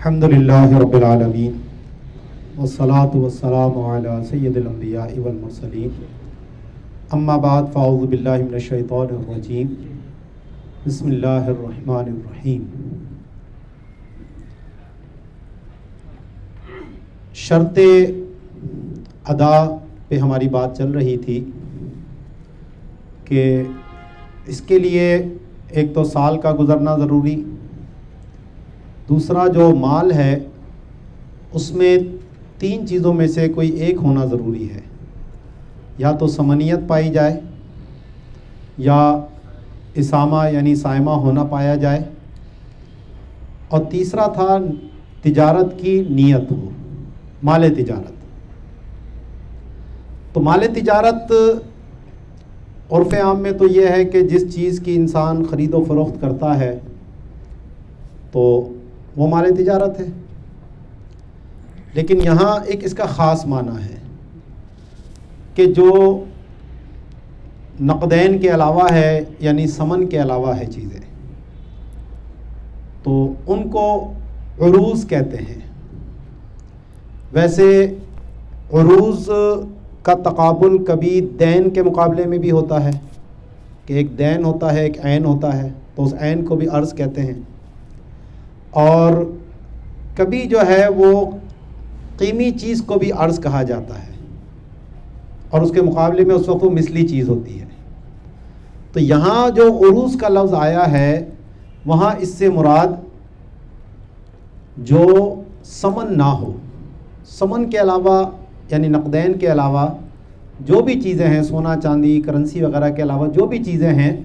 الحمد للہ رب العالمین والصلاة والسلام علی سید الانبیاء والمرسلین اما بعد فاعوذ باللہ من الشیطان الرجیم بسم اللہ الرحمن الرحیم۔ شرط ادا پہ ہماری بات چل رہی تھی کہ اس کے لیے ایک تو سال کا گزرنا ضروری، دوسرا جو مال ہے اس میں 3 چیزوں میں سے کوئی ایک ہونا ضروری ہے، یا تو ثمنیت پائی جائے، یا اسامہ یعنی سائمہ ہونا پایا جائے، اور تیسرا تھا تجارت کی نیت ہو، مال تجارت۔ تو مال تجارت عرف عام میں تو یہ ہے کہ جس چیز کی انسان خرید و فروخت کرتا ہے تو وہ مال تجارت ہے، لیکن یہاں ایک اس کا خاص معنی ہے کہ جو نقدین کے علاوہ ہے یعنی ثمن کے علاوہ ہے چیزیں، تو ان کو عروض کہتے ہیں۔ ویسے عروض کا تقابل کبھی دین کے مقابلے میں بھی ہوتا ہے کہ ایک دین ہوتا ہے، ایک عین ہوتا ہے، تو اس عین کو بھی عرض کہتے ہیں، اور کبھی جو ہے وہ قیمی چیز کو بھی عرض کہا جاتا ہے، اور اس کے مقابلے میں اس وقت وہ مثلی چیز ہوتی ہے۔ تو یہاں جو عروض کا لفظ آیا ہے وہاں اس سے مراد جو ثمن نہ ہو، ثمن کے علاوہ یعنی نقدین کے علاوہ جو بھی چیزیں ہیں، سونا چاندی کرنسی وغیرہ کے علاوہ جو بھی چیزیں ہیں،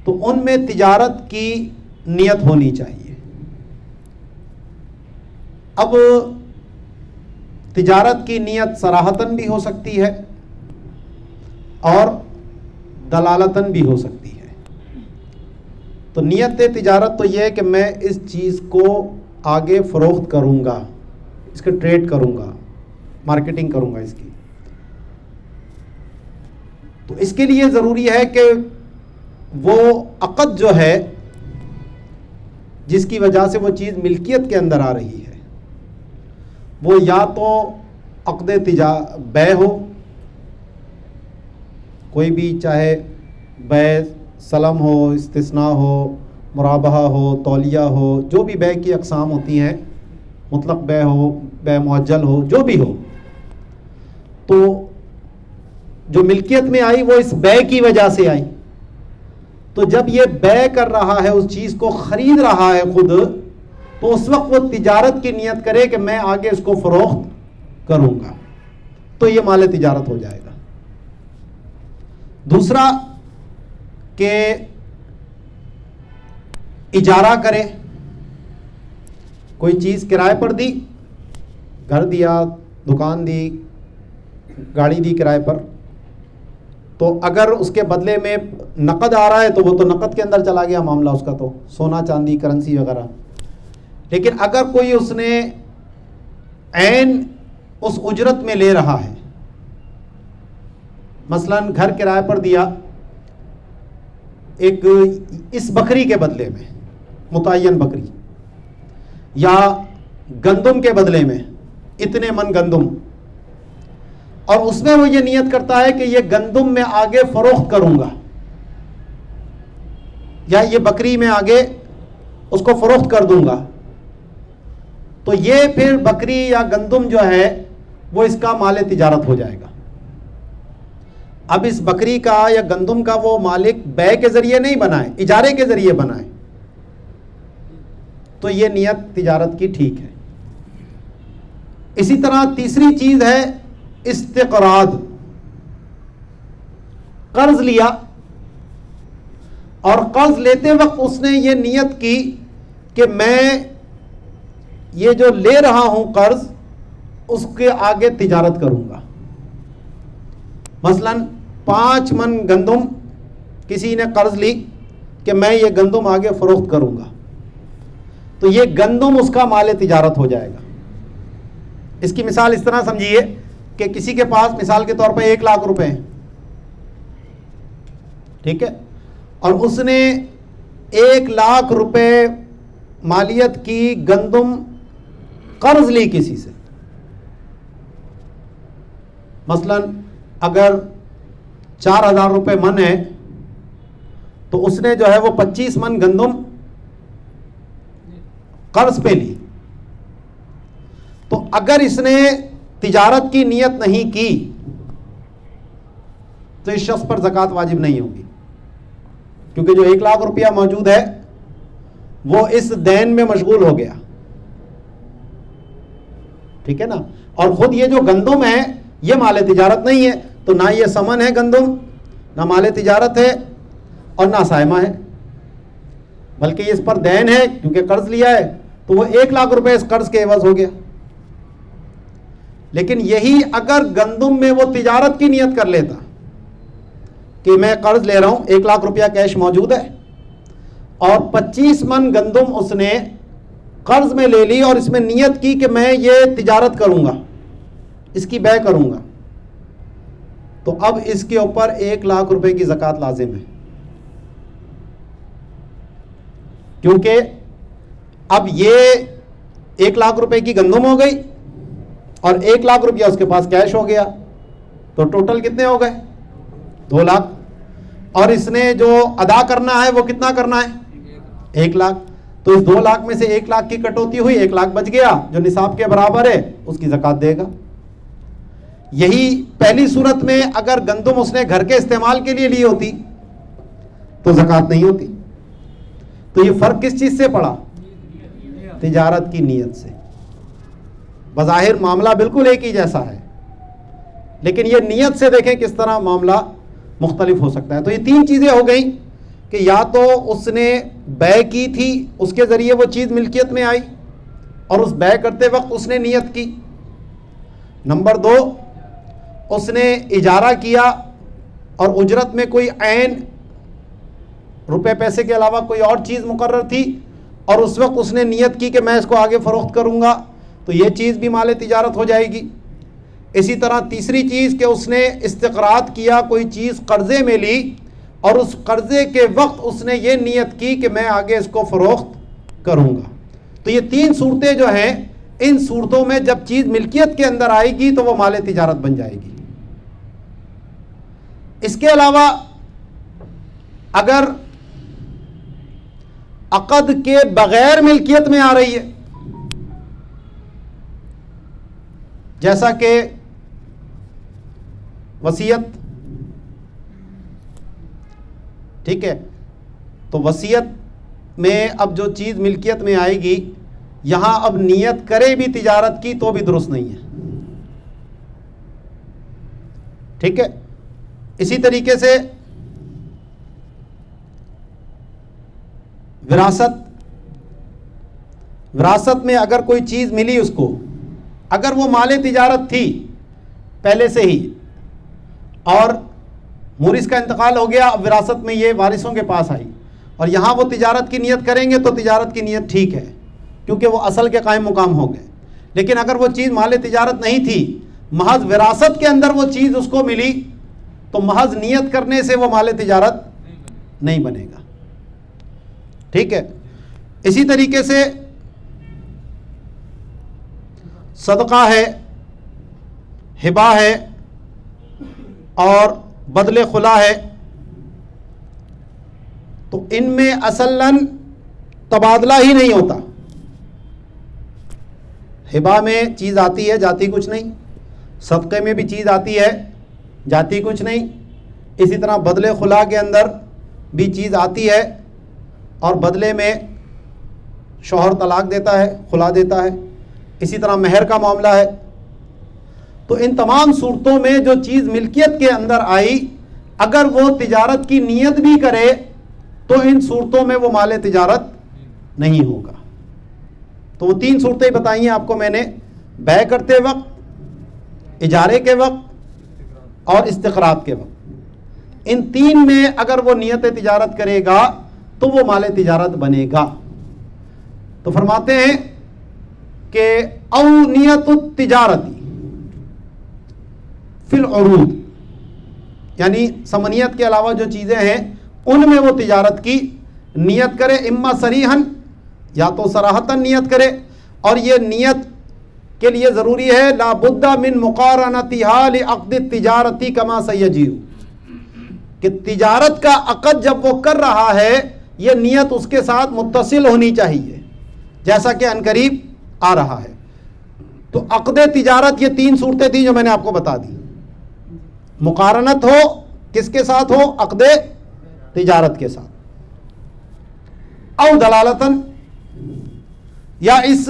تو ان میں تجارت کی نیت ہونی چاہیے۔ اب تجارت کی نیت صراحتاً بھی ہو سکتی ہے اور دلالتاً بھی ہو سکتی ہے۔ تو نیت تجارت تو یہ ہے کہ میں اس چیز کو آگے فروخت کروں گا، اس کا ٹریڈ کروں گا، مارکیٹنگ کروں گا اس کی۔ تو اس کے لیے ضروری ہے کہ وہ عقد جو ہے جس کی وجہ سے وہ چیز ملکیت کے اندر آ رہی ہے، وہ یا تو عقد بیع ہو، کوئی بھی چاہے بیع سلم ہو، استثناء ہو، مرابحہ ہو، تولیہ ہو، جو بھی بیع کی اقسام ہوتی ہیں، مطلق بیع ہو، بیع معجل ہو، جو بھی ہو، تو جو ملکیت میں آئی وہ اس بیع کی وجہ سے آئی۔ تو جب یہ بیع کر رہا ہے، اس چیز کو خرید رہا ہے خود، تو اس وقت وہ تجارت کی نیت کرے کہ میں آگے اس کو فروخت کروں گا، تو یہ مال تجارت ہو جائے گا۔ دوسرا کہ اجارہ کرے، کوئی چیز کرائے پر دی، گھر دیا، دکان دی، گاڑی دی کرائے پر، تو اگر اس کے بدلے میں نقد آ رہا ہے تو وہ تو نقد کے اندر چلا گیا معاملہ اس کا، تو سونا چاندی کرنسی وغیرہ۔ لیکن اگر کوئی اس نے عین اس اجرت میں لے رہا ہے، مثلا گھر کرائے پر دیا ایک اس بکری کے بدلے میں، متعین بکری، یا گندم کے بدلے میں اتنے من گندم، اور اس میں وہ یہ نیت کرتا ہے کہ یہ گندم میں آگے فروخت کروں گا، یا یہ بکری میں آگے اس کو فروخت کر دوں گا، تو یہ پھر بکری یا گندم جو ہے وہ اس کا مال تجارت ہو جائے گا۔ اب اس بکری کا یا گندم کا وہ مالک بیع کے ذریعے نہیں بنائے، اجارے کے ذریعے بنائے، تو یہ نیت تجارت کی ٹھیک ہے۔ اسی طرح تیسری چیز ہے استقراض، قرض لیا، اور قرض لیتے وقت اس نے یہ نیت کی کہ میں یہ جو لے رہا ہوں قرض، اس کے آگے تجارت کروں گا۔ مثلا 5 من گندم کسی نے قرض لی کہ میں یہ گندم آگے فروخت کروں گا، تو یہ گندم اس کا مال تجارت ہو جائے گا۔ اس کی مثال اس طرح سمجھیے کہ کسی کے پاس مثال کے طور پر 1 لاکھ روپے ہیں، ٹھیک ہے، اور اس نے 1 لاکھ روپے مالیت کی گندم قرض لی کسی سے، مثلا اگر 4,000 روپے من ہے تو اس نے جو ہے وہ 25 من گندم قرض پہ لی، تو اگر اس نے تجارت کی نیت نہیں کی تو اس شخص پر زکوٰۃ واجب نہیں ہوگی، کیونکہ جو 1,00,000 روپیہ موجود ہے وہ اس دین میں مشغول ہو گیا، ٹھیک ہے نا. اور خود یہ جو گندم ہے یہ مال تجارت نہیں ہے، تو نہ یہ سمن ہے گندم، نہ مال تجارت ہے اور نہ سائمہ ہے، بلکہ اس پر دین ہے کیونکہ قرض لیا ہے، تو وہ 1,00,000 روپے اس قرض کے عوض ہو گیا. لیکن یہی اگر گندم میں وہ تجارت کی نیت کر لیتا کہ میں قرض لے رہا ہوں، 1,00,000 روپیہ کیش موجود ہے اور 25 من گندم اس نے قرض میں لے لی اور اس میں نیت کی کہ میں یہ تجارت کروں گا، اس کی بیع کروں گا، تو اب اس کے اوپر 1,00,000 روپے کی زکوٰۃ لازم ہے، کیونکہ اب یہ 1,00,000 روپے کی گندم ہو گئی اور 1,00,000 روپیہ اس کے پاس کیش ہو گیا، تو ٹوٹل کتنے ہو گئے؟ 2,00,000. اور اس نے جو ادا کرنا ہے وہ کتنا کرنا ہے؟ 1,00,000. تو اس 2,00,000 میں سے 1,00,000 کی کٹوتی ہوئی، 1,00,000 بچ گیا جو نصاب کے برابر ہے، اس کی زکوٰۃ دے گا. یہی پہلی صورت میں اگر گندم اس نے گھر کے استعمال کے لیے لی ہوتی تو زکوٰۃ نہیں ہوتی. تو یہ فرق کس چیز سے پڑا؟ تجارت کی نیت سے. بظاہر معاملہ بالکل ایک ہی جیسا ہے، لیکن یہ نیت سے دیکھیں کس طرح معاملہ مختلف ہو سکتا ہے. تو یہ 3 چیزیں ہو گئیں کہ یا تو اس نے بیع کی تھی، اس کے ذریعے وہ چیز ملکیت میں آئی اور اس بیع کرتے وقت اس نے نیت کی. نمبر 2، اس نے اجارہ کیا اور اجرت میں کوئی عین روپے پیسے کے علاوہ کوئی اور چیز مقرر تھی اور اس وقت اس نے نیت کی کہ میں اس کو آگے فروخت کروں گا، تو یہ چیز بھی مال تجارت ہو جائے گی. اسی طرح تیسری چیز کہ اس نے استقراض کیا، کوئی چیز قرضے میں لی اور اس قرضے کے وقت اس نے یہ نیت کی کہ میں آگے اس کو فروخت کروں گا. تو یہ 3 صورتیں جو ہیں، ان صورتوں میں جب چیز ملکیت کے اندر آئے گی تو وہ مال تجارت بن جائے گی. اس کے علاوہ اگر عقد کے بغیر ملکیت میں آ رہی ہے، جیسا کہ وصیت، ٹھیک ہے، تو وصیت میں اب جو چیز ملکیت میں آئے گی، یہاں اب نیت کرے بھی تجارت کی تو بھی درست نہیں ہے، ٹھیک ہے. اسی طریقے سے وراثت میں اگر کوئی چیز ملی اس کو، اگر وہ مال تجارت تھی پہلے سے ہی اور مورث کا انتقال ہو گیا، اب وراثت میں یہ وارثوں کے پاس آئی اور یہاں وہ تجارت کی نیت کریں گے تو تجارت کی نیت ٹھیک ہے کیونکہ وہ اصل کے قائم مقام ہو گئے. لیکن اگر وہ چیز مال تجارت نہیں تھی، محض وراثت کے اندر وہ چیز اس کو ملی، تو محض نیت کرنے سے وہ مال تجارت نہیں بنے گا، ٹھیک ہے. اسی طریقے سے صدقہ ہے، ہبہ ہے اور بدل خلا ہے، تو ان میں اصلاً تبادلہ ہی نہیں ہوتا. ہبہ میں چیز آتی ہے، جاتی کچھ نہیں. صدقے میں بھی چیز آتی ہے، جاتی کچھ نہیں. اسی طرح بدل خلا کے اندر بھی چیز آتی ہے اور بدلے میں شوہر طلاق دیتا ہے، خلا دیتا ہے. اسی طرح مہر کا معاملہ ہے. تو ان تمام صورتوں میں جو چیز ملکیت کے اندر آئی، اگر وہ تجارت کی نیت بھی کرے تو ان صورتوں میں وہ مال تجارت نہیں ہوگا. تو وہ 3 صورتیں بتائی ہیں آپ کو میں نے، بیع کرتے وقت، اجارے کے وقت اور استقراض کے وقت. ان 3 میں اگر وہ نیت تجارت کرے گا تو وہ مال تجارت بنے گا. تو فرماتے ہیں کہ او نیت التجارتی فی العروض، یعنی ثمنیت کے علاوہ جو چیزیں ہیں ان میں وہ تجارت کی نیت کرے، اما صریحاً یا تو صراحتاً نیت کرے، اور یہ نیت کے لیے ضروری ہے لا بد من مقارنتها لعقد التجارتی کما سیجیء، کہ تجارت کا عقد جب وہ کر رہا ہے یہ نیت اس کے ساتھ متصل ہونی چاہیے، جیسا کہ عنقریب آ رہا ہے۔ تو عقد تجارت یہ 3 صورتیں تھیں جو میں نے آپ کو بتا دی۔ مقارنت ہو کس کے ساتھ ہو؟ عقد تجارت کے ساتھ، او دلالتاً، یا اس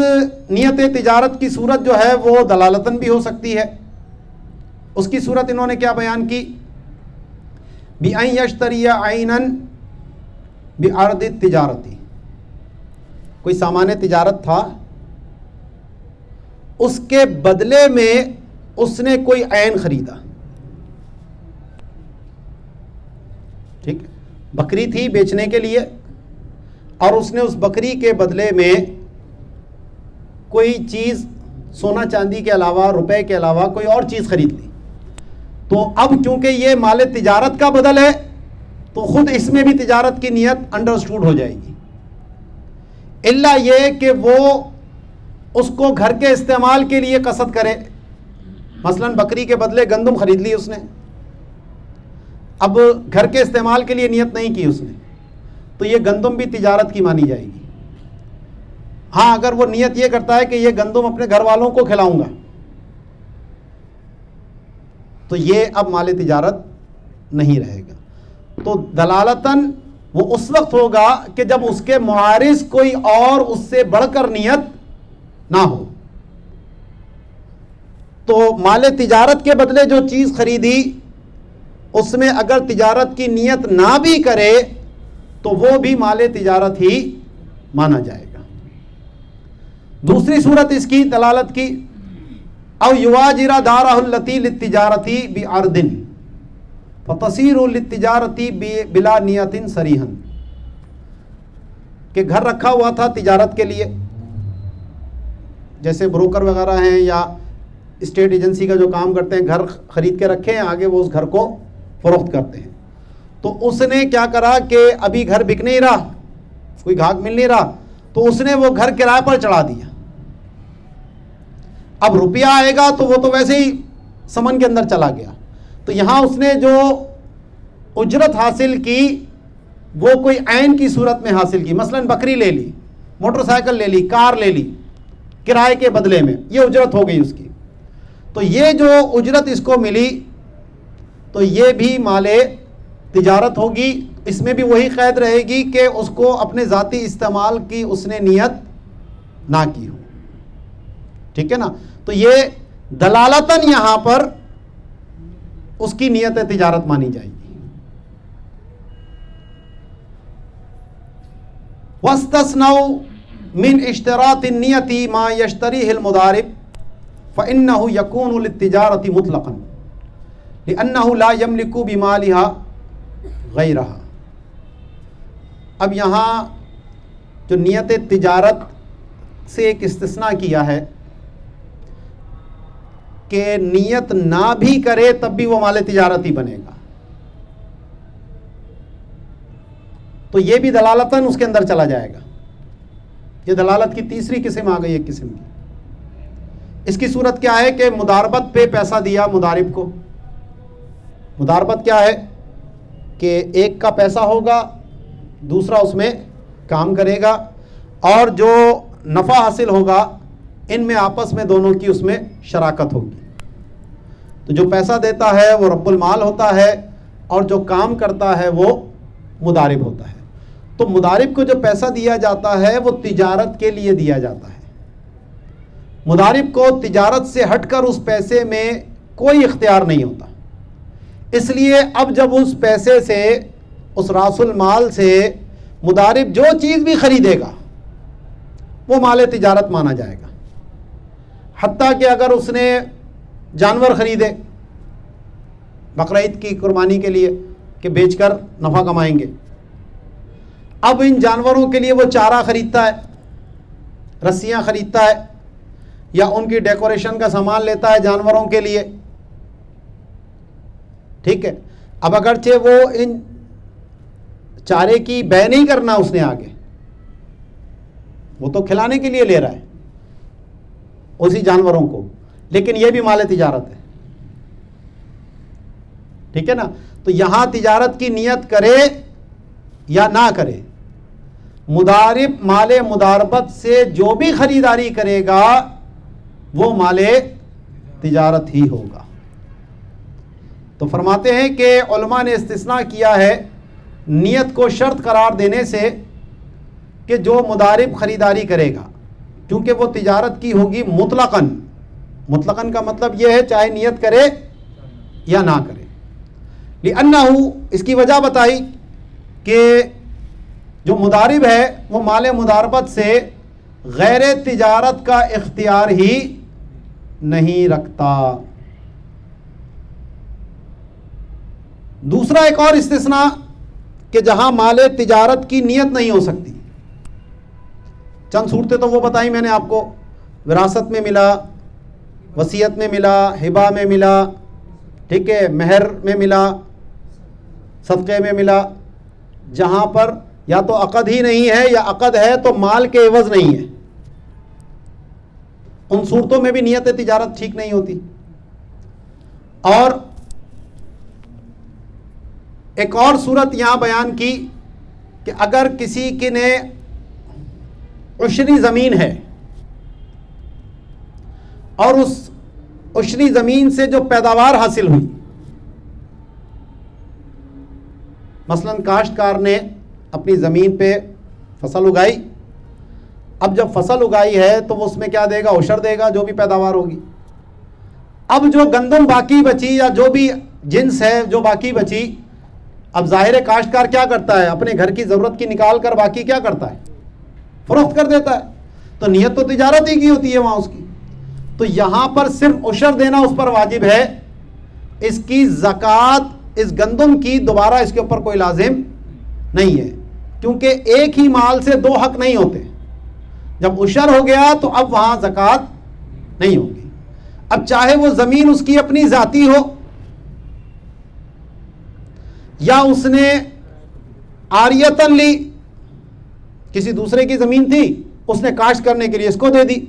نیت تجارت کی صورت جو ہے وہ دلالتاً بھی ہو سکتی ہے۔ اس کی صورت انہوں نے کیا بیان کی؟ بِأَن يَشْتَرِيَ عَيْنًا بِعَرْضِ التِّجَارَةِ، کوئی سامان تجارت تھا، اس کے بدلے میں اس نے کوئی عین خریدا، ٹھیک ہے، بکری تھی بیچنے کے لیے، اور اس نے اس بکری کے بدلے میں کوئی چیز سونا چاندی کے علاوہ، روپے کے علاوہ کوئی اور چیز خرید لی۔ تو اب چونکہ یہ مال تجارت کا بدل ہے تو خود اس میں بھی تجارت کی نیت انڈرسٹوڈ ہو جائے گی، الا یہ کہ وہ اس کو گھر کے استعمال کے لیے قصد کرے۔ مثلا بکری کے بدلے گندم خرید لی اس نے، اب گھر کے استعمال کے لیے نیت نہیں کی اس نے، تو یہ گندم بھی تجارت کی مانی جائے گی۔ ہاں اگر وہ نیت یہ کرتا ہے کہ یہ گندم اپنے گھر والوں کو کھلاؤں گا، تو یہ اب مال تجارت نہیں رہے گا۔ تو دلالتاً وہ اس وقت ہوگا کہ جب اس کے معارض کوئی اور اس سے بڑھ کر نیت نہ ہو۔ تو مال تجارت کے بدلے جو چیز خریدی اس میں اگر تجارت کی نیت نہ بھی کرے تو وہ بھی مال تجارت ہی مانا جائے گا۔ دوسری صورت اس کی دلالت کی، او یواجر دارہ التی للتجارتی بعرض فتصیر للتجارتی بلا نیت صریحا، کہ گھر رکھا ہوا تھا تجارت کے لیے، جیسے بروکر وغیرہ ہیں یا اسٹیٹ ایجنسی کا جو کام کرتے ہیں، گھر خرید کے رکھے ہیں، آگے وہ اس گھر کو فروخت کرتے ہیں۔ تو اس نے کیا کرا کہ ابھی گھر بک نہیں رہا، کوئی گاہک مل نہیں رہا، تو اس نے وہ گھر کرائے پر چڑھا دیا۔ اب روپیہ آئے گا تو وہ تو ویسے ہی سمن کے اندر چلا گیا، تو یہاں اس نے جو اجرت حاصل کی وہ کوئی عین کی صورت میں حاصل کی، مثلا بکری لے لی، موٹر سائیکل لے لی، کار لے لی کرائے کے بدلے میں، یہ اجرت ہو گئی اس کی۔ تو یہ جو اجرت اس کو ملی تو یہ بھی مال تجارت ہوگی، اس میں بھی وہی قید رہے گی کہ اس کو اپنے ذاتی استعمال کی اس نے نیت نہ کی ہو، ٹھیک ہے نا۔ تو یہ دلالتاً یہاں پر اس کی نیت تجارت مانی جائے گی۔ وَاسْتَثْنَوْا مِنْ اشْتِرَاطِ النِّيَّةِ مَا يَشْتَرِيهِ الْمُضَارِبُ فَإِنَّهُ يَكُونُ لِلتِّجَارَةِ مُطْلَقًا لِأَنَّهُ لَا يَمْلِكُ بِمَالِهَا غَيْرَهَا۔ اب یہاں جو نیت تجارت سے ایک استثناء کیا ہے کہ نیت نہ بھی کرے تب بھی وہ مال تجارت ہی بنے گا، تو یہ بھی دلالتاً اس کے اندر چلا جائے گا۔ یہ دلالت کی تیسری قسم آ گئی ایک قسم کی۔ اس کی صورت کیا ہے کہ مداربت پہ پیسہ دیا مدارب کو۔ مداربت کیا ہے کہ ایک کا پیسہ ہوگا، دوسرا اس میں کام کرے گا، اور جو نفع حاصل ہوگا ان میں آپس میں دونوں کی اس میں شراکت ہوگی۔ تو جو پیسہ دیتا ہے وہ رب المال ہوتا ہے، اور جو کام کرتا ہے وہ مدارب ہوتا ہے۔ تو مدارب کو جو پیسہ دیا جاتا ہے وہ تجارت کے لیے دیا جاتا ہے۔ مدارب کو تجارت سے ہٹ کر اس پیسے میں کوئی اختیار نہیں ہوتا، اس لیے اب جب اس پیسے سے، اس راس المال سے مدارب جو چیز بھی خریدے گا وہ مال تجارت مانا جائے گا۔ حتیٰ کہ اگر اس نے جانور خریدے بقرعید کی قربانی کے لیے کہ بیچ کر نفع کمائیں گے، اب ان جانوروں کے لیے وہ چارہ خریدتا ہے، رسیاں خریدتا ہے، یا ان کی ڈیکوریشن کا سامان لیتا ہے جانوروں کے لیے، ٹھیک ہے۔ اب اگرچہ وہ ان چارے کی بے نہیں کرنا اس نے آگے، وہ تو کھلانے کے لیے لے رہا ہے اسی جانوروں کو، لیکن یہ بھی مال تجارت ہے، ٹھیک ہے نا؟ تو یہاں تجارت کی نیت کرے یا نہ کرے، مضارب مال مضاربت سے جو بھی خریداری کرے گا وہ مال تجارت ہی ہوگا۔ تو فرماتے ہیں کہ علماء نے استثناء کیا ہے نیت کو شرط قرار دینے سے کہ جو مضارب خریداری کرے گا، کیونکہ وہ تجارت کی ہوگی مطلقاً۔ مطلقاً کا مطلب یہ ہے چاہے نیت کرے یا نہ کرے۔ لِأَنَّهُ، اس کی وجہ بتائی کہ جو مضارب ہے وہ مال مضاربت سے غیر تجارت کا اختیار ہی نہیں رکھتا۔ دوسرا ایک اور استثناء کہ جہاں مال تجارت کی نیت نہیں ہو سکتی، چند صورتیں تو وہ بتائی میں نے آپ کو، وراثت میں ملا، وصیت میں ملا، ہبہ میں ملا، ٹھیک ہے، مہر میں ملا، صدقے میں ملا، جہاں پر یا تو عقد ہی نہیں ہے یا عقد ہے تو مال کے عوض نہیں ہے، ان صورتوں میں بھی نیت تجارت ٹھیک نہیں ہوتی۔ اور ایک اور صورت یہاں بیان کی کہ اگر کسی کے نے عشری زمین ہے اور اس عشری زمین سے جو پیداوار حاصل ہوئی، مثلا کاشتکار نے اپنی زمین پہ فصل اگائی، اب جب فصل اگائی ہے تو وہ اس میں کیا دے گا؟ عشر دے گا جو بھی پیداوار ہوگی۔ اب جو گندم باقی بچی یا جو بھی جنس ہے جو باقی بچی، اب ظاہر کاشتکار کیا کرتا ہے؟ اپنے گھر کی ضرورت کی نکال کر باقی کیا کرتا ہے؟ فروخت کر دیتا ہے۔ تو نیت تو تجارت ہی کی ہوتی ہے وہاں اس کی۔ تو یہاں پر صرف عشر دینا اس پر واجب ہے، اس کی زکوٰۃ اس گندم کی دوبارہ اس کے اوپر کوئی لازم نہیں ہے، کیونکہ ایک ہی مال سے دو حق نہیں ہوتے۔ جب عشر ہو گیا تو اب وہاں زکوٰۃ نہیں ہوگی۔ اب چاہے وہ زمین اس کی اپنی ذاتی ہو یا اس نے عاریتاً لی، کسی دوسرے کی زمین تھی اس نے کاشت کرنے کے لیے اس کو دے دی،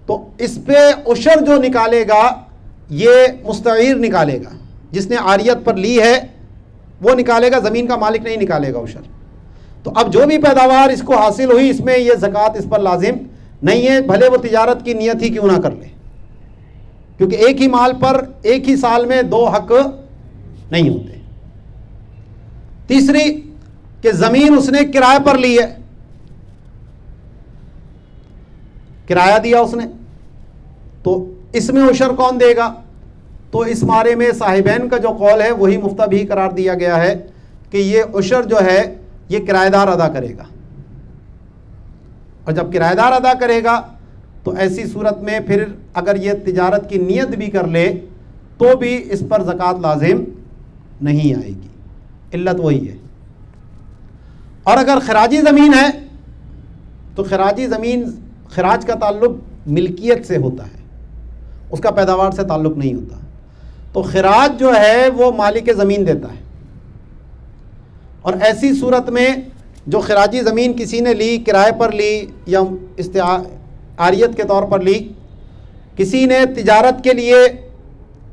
تو اس پہ عشر جو نکالے گا یہ مستعیر نکالے گا، جس نے عاریت پر لی ہے وہ نکالے گا، زمین کا مالک نہیں نکالے گا عشر۔ تو اب جو بھی پیداوار اس کو حاصل ہوئی اس میں یہ زکوٰۃ اس پر لازم نہیں ہے، بھلے وہ تجارت کی نیت ہی کیوں نہ کر لے، کیونکہ ایک ہی مال پر ایک ہی سال میں دو حق نہیں ہوتے۔ تیسری کہ زمین اس نے کرائے پر لی ہے، کرایہ دیا اس نے، تو اس میں عشر کون دے گا؟ تو اس بارے میں صاحبین کا جو قول ہے وہی مفتبی قرار دیا گیا ہے کہ یہ عشر جو ہے یہ کرایہ دار ادا کرے گا، اور جب کرایہ دار ادا کرے گا تو ایسی صورت میں پھر اگر یہ تجارت کی نیت بھی کر لے تو بھی اس پر زکوٰۃ لازم نہیں آئے گی، علت وہی ہے۔ اور اگر خراجی زمین ہے تو خراجی زمین، خراج کا تعلق ملکیت سے ہوتا ہے، اس کا پیداوار سے تعلق نہیں ہوتا، تو خراج جو ہے وہ مالک زمین دیتا ہے۔ اور ایسی صورت میں جو خراجی زمین کسی نے لی، کرائے پر لی یا عاریت کے طور پر لی، کسی نے تجارت کے لیے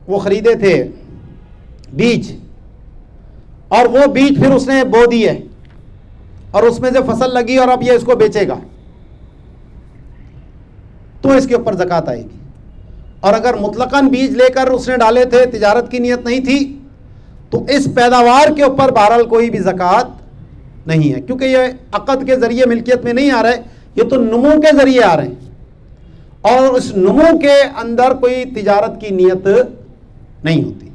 وہ خریدے تھے بیج، اور وہ بیج پھر اس نے بو دیے اور اس میں سے فصل لگی اور اب یہ اس کو بیچے گا، تو اس کے اوپر زکوٰۃ آئے گی۔ اور اگر مطلقاً بیج لے کر اس نے ڈالے تھے، تجارت کی نیت نہیں تھی، تو اس پیداوار کے اوپر بہرحال کوئی بھی زکوٰۃ نہیں ہے، کیونکہ یہ عقد کے ذریعے ملکیت میں نہیں آ رہے، یہ تو نمو کے ذریعے آ رہے ہیں، اور اس نمو کے اندر کوئی تجارت کی نیت نہیں ہوتی۔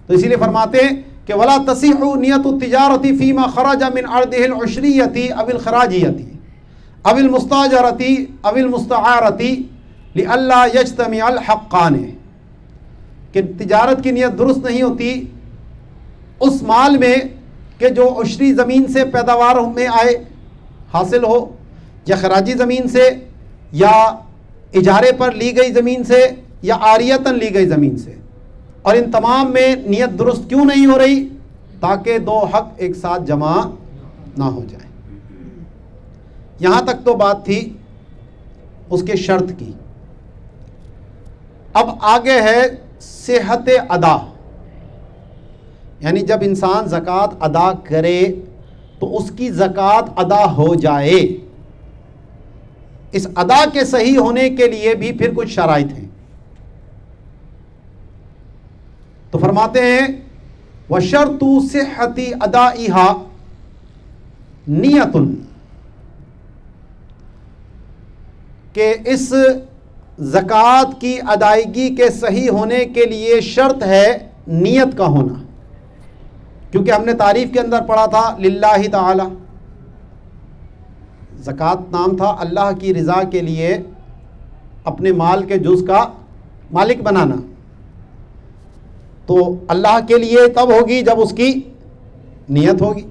تو اسی لیے فرماتے ہیں کہ ولا تصح نیت التجارت فیما خرج من عرضه العشریۃ او الخراجیۃ او المستاجرۃ او المستعارۃ لئلا یجتمع الحقان، کہ تجارت کی نیت درست نہیں ہوتی اس مال میں کہ جو عشری زمین سے پیداوار میں آئے، حاصل ہو، یا خراجی زمین سے، یا اجارے پر لی گئی زمین سے، یا عاریتاً لی گئی زمین سے، اور ان تمام میں نیت درست کیوں نہیں ہو رہی؟ تاکہ دو حق ایک ساتھ جمع نہ ہو جائے۔ یہاں تک تو بات تھی اس کے شرط کی. اب آگے ہے صحت ادا، یعنی جب انسان زکوٰۃ ادا کرے تو اس کی زکوٰۃ ادا ہو جائے. اس ادا کے صحیح ہونے کے لیے بھی پھر کچھ شرائط ہیں. تو فرماتے ہیں وَشَرْطُ صِحَّةِ أَدَائِهَا نیتٌ، کہ اس زکوٰۃ کی ادائیگی کے صحیح ہونے کے لیے شرط ہے نیت کا ہونا، کیونکہ ہم نے تعریف کے اندر پڑھا تھا للہ تعالی، زکوٰۃ نام تھا اللہ کی رضا کے لیے اپنے مال کے جز کا مالک بنانا. تو اللہ کے لیے تب ہوگی جب اس کی نیت ہوگی،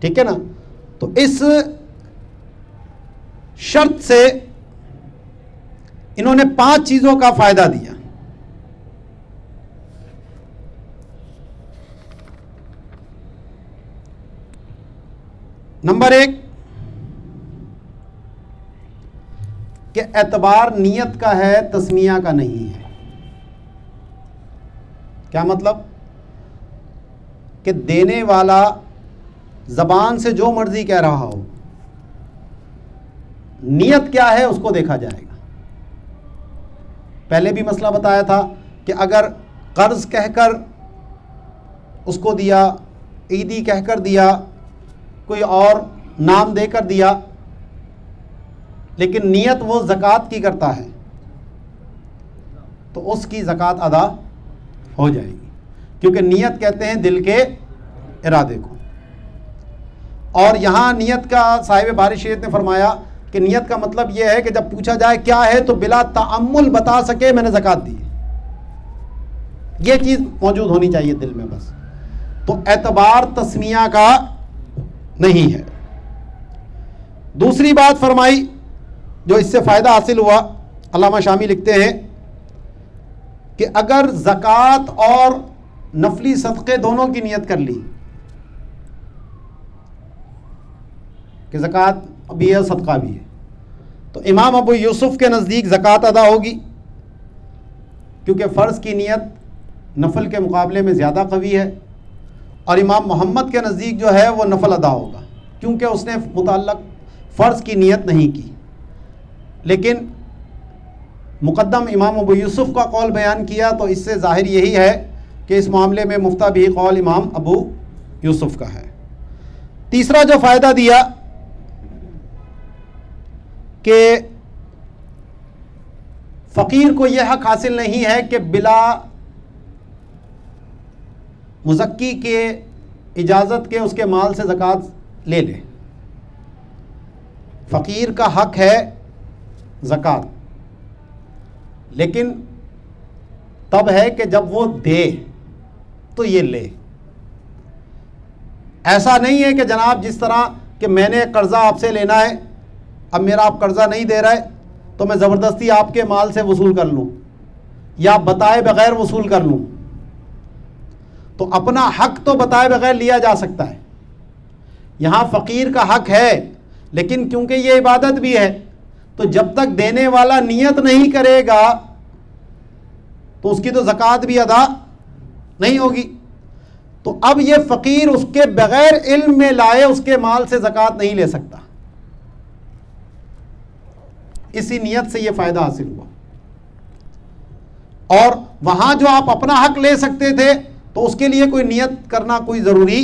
ٹھیک ہے نا. تو اس شرط سے انہوں نے 5 چیزوں کا فائدہ دیا. نمبر 1 کہ اعتبار نیت کا ہے، تسمیہ کا نہیں ہے. کیا مطلب؟ کہ دینے والا زبان سے جو مرضی کہہ رہا ہو، نیت کیا ہے اس کو دیکھا جائے گا. پہلے بھی مسئلہ بتایا تھا کہ اگر قرض کہہ کر اس کو دیا، عیدی کہہ کر دیا، کوئی اور نام دے کر دیا، لیکن نیت وہ زکوٰۃ کی کرتا ہے تو اس کی زکوٰۃ ادا ہو جائے گی، کیونکہ نیت کہتے ہیں دل کے ارادے کو. اور یہاں نیت کا صاحب باری شریعت نے فرمایا کہ نیت کا مطلب یہ ہے کہ جب پوچھا جائے کیا ہے تو بلا تعمل بتا سکے میں نے زکوٰۃ دی. یہ چیز موجود ہونی چاہیے دل میں بس. تو اعتبار تسمیہ کا نہیں ہے. دوسری بات فرمائی جو اس سے فائدہ حاصل ہوا، علامہ شامی لکھتے ہیں کہ اگر زکوٰۃ اور نفلی صدقے دونوں کی نیت کر لی کہ زکوٰۃ بھی ہے صدقہ بھی ہے، تو امام ابو یوسف کے نزدیک زکوٰۃ ادا ہوگی، کیونکہ فرض کی نیت نفل کے مقابلے میں زیادہ قوی ہے. اور امام محمد کے نزدیک جو ہے وہ نفل ادا ہوگا، کیونکہ اس نے متعلق فرض کی نیت نہیں کی. لیکن مقدم امام ابو یوسف کا قول بیان کیا تو اس سے ظاہر یہی ہے کہ اس معاملے میں مفتہ بھی قول امام ابو یوسف کا ہے. تیسرا جو فائدہ دیا کہ فقیر کو یہ حق حاصل نہیں ہے کہ بلا مزکی کے اجازت کے اس کے مال سے زکوٰۃ لے لے. فقیر کا حق ہے زکوٰۃ، لیکن تب ہے کہ جب وہ دے تو یہ لے. ایسا نہیں ہے کہ جناب جس طرح کہ میں نے قرضہ آپ سے لینا ہے، اب میرا آپ قرضہ نہیں دے رہے تو میں زبردستی آپ کے مال سے وصول کر لوں یا بتائے بغیر وصول کر لوں. تو اپنا حق تو بتائے بغیر لیا جا سکتا ہے. یہاں فقیر کا حق ہے، لیکن کیونکہ یہ عبادت بھی ہے تو جب تک دینے والا نیت نہیں کرے گا تو اس کی تو زکوٰۃ بھی ادا نہیں ہوگی. تو اب یہ فقیر اس کے بغیر علم میں لائے اس کے مال سے زکوٰۃ نہیں لے سکتا. اسی نیت سے یہ فائدہ حاصل ہوا. اور وہاں جو آپ اپنا حق لے سکتے تھے تو اس کے لیے کوئی نیت کرنا کوئی ضروری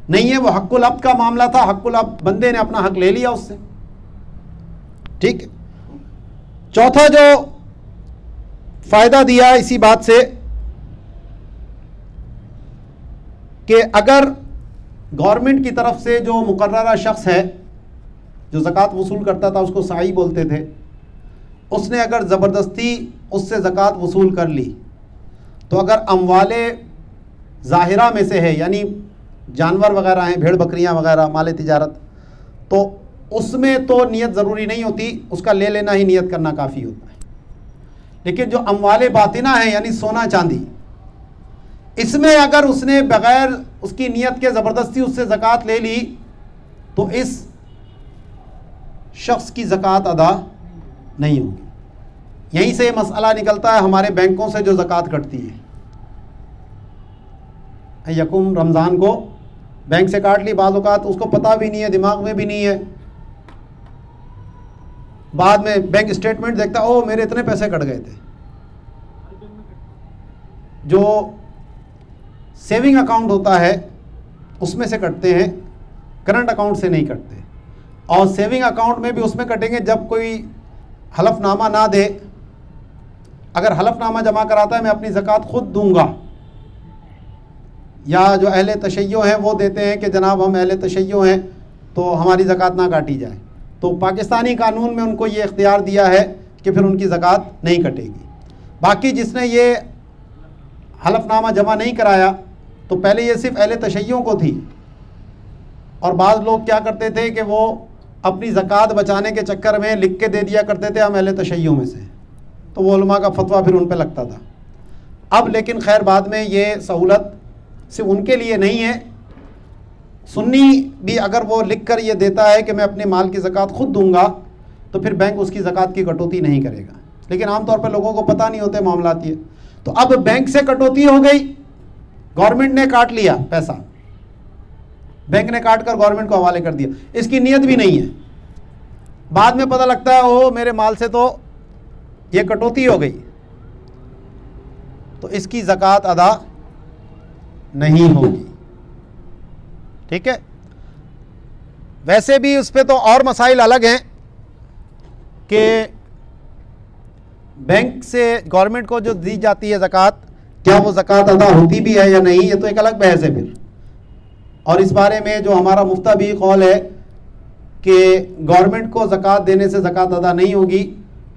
نہیں ہے. وہ حق العبد کا معاملہ تھا، حق العبد بندے نے اپنا حق لے لیا اس سے. ٹھیک ہے. چوتھا جو فائدہ دیا اسی بات سے کہ اگر گورنمنٹ کی طرف سے جو مقررہ شخص ہے جو زکوٰۃ وصول کرتا تھا، اس کو سائی بولتے تھے، اس نے اگر زبردستی اس سے زکوٰۃ وصول کر لی تو اگر اموال ظاہرہ میں سے ہے، یعنی جانور وغیرہ ہیں، بھیڑ بکریاں وغیرہ، مال تجارت، تو اس میں تو نیت ضروری نہیں ہوتی، اس کا لے لینا ہی نیت کرنا کافی ہوتا ہے. لیکن جو اموال باطنہ ہیں یعنی سونا چاندی، اس میں اگر اس نے بغیر اس کی نیت کے زبردستی اس سے زکوٰۃ لے لی تو اس شخص کی زکوٰۃ ادا نہیں ہوگی. یہیں سے یہ مسئلہ نکلتا ہے ہمارے بینکوں سے جو زکوٰۃ کٹتی ہے. یکم رمضان کو بینک سے کاٹ لی، بعض اوقات اس کو پتہ بھی نہیں ہے، دماغ میں بھی نہیں ہے، بعد میں بینک اسٹیٹمنٹ دیکھتا او میرے اتنے پیسے کٹ گئے تھے. جو سیونگ اکاؤنٹ ہوتا ہے اس میں سے کٹتے ہیں، کرنٹ اکاؤنٹ سے نہیں کٹتے. اور سیونگ اکاؤنٹ میں بھی اس میں کٹیں گے جب کوئی حلف نامہ نہ دے. اگر حلف نامہ جمع کراتا ہے میں اپنی زکوٰۃ خود دوں گا، یا جو اہل تشیع ہیں وہ دیتے ہیں کہ جناب ہم اہل تشیع ہیں تو ہماری زکوٰۃ نہ کاٹی جائے، تو پاکستانی قانون میں ان کو یہ اختیار دیا ہے کہ پھر ان کی زکوٰۃ نہیں کٹے گی. باقی جس نے یہ حلف نامہ جمع نہیں کرایا تو پہلے یہ صرف اہل تشیع کو تھی، اور بعض لوگ کیا کرتے تھے کہ وہ اپنی زکوٰۃ بچانے کے چکر میں لکھ کے دے دیا کرتے تھے ہم اہل تشیع میں سے، تو وہ علماء کا فتویٰ پھر ان پہ لگتا تھا. اب لیکن خیر بعد میں یہ سہولت صرف ان کے لیے نہیں ہے، سنی بھی اگر وہ لکھ کر یہ دیتا ہے کہ میں اپنے مال کی زکوٰۃ خود دوں گا تو پھر بینک اس کی زکوٰۃ کی کٹوتی نہیں کرے گا. لیکن عام طور پہ لوگوں کو پتہ نہیں ہوتے معاملات یہ. تو اب بینک سے کٹوتی ہو گئی، گورنمنٹ نے کاٹ لیا پیسہ، بینک نے کاٹ کر گورنمنٹ کو حوالے کر دیا، اس کی نیت بھی نہیں ہے. بعد میں پتہ لگتا ہے او میرے مال سے تو یہ کٹوتی ہو گئی، تو اس کی زکوٰۃ ادا نہیں ہوگی. ٹھیک ہے. ویسے بھی اس پہ تو اور مسائل الگ ہیں کہ بینک سے گورنمنٹ کو جو دی جاتی ہے زکوٰۃ، کیا وہ زکوٰۃ ادا ہوتی بھی ہے یا نہیں، یہ تو ایک الگ بحث ہے پھر. اور اس بارے میں جو ہمارا مفتہ بھی قول ہے کہ گورنمنٹ کو زکوٰۃ دینے سے زکوٰۃ ادا نہیں ہوگی،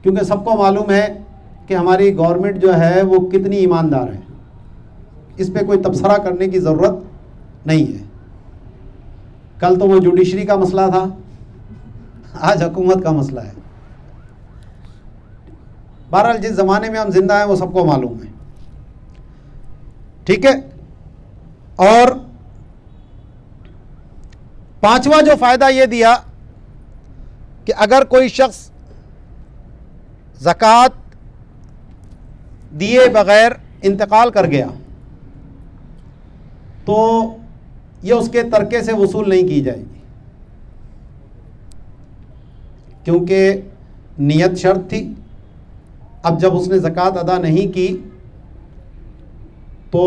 کیونکہ سب کو معلوم ہے کہ ہماری گورنمنٹ جو ہے وہ کتنی ایماندار ہے، اس پہ کوئی تبصرہ کرنے کی ضرورت نہیں ہے. کل تو وہ جوڈیشری کا مسئلہ تھا، آج حکومت کا مسئلہ ہے. بہرحال جس زمانے میں ہم زندہ ہیں وہ سب کو معلوم ہے. ٹھیک ہے. اور پانچواں جو فائدہ یہ دیا کہ اگر کوئی شخص زکوٰۃ دیے بغیر انتقال کر گیا تو یہ اس کے ترکے سے وصول نہیں کی جائے گی، کیونکہ نیت شرط تھی. اب جب اس نے زکوٰۃ ادا نہیں کی تو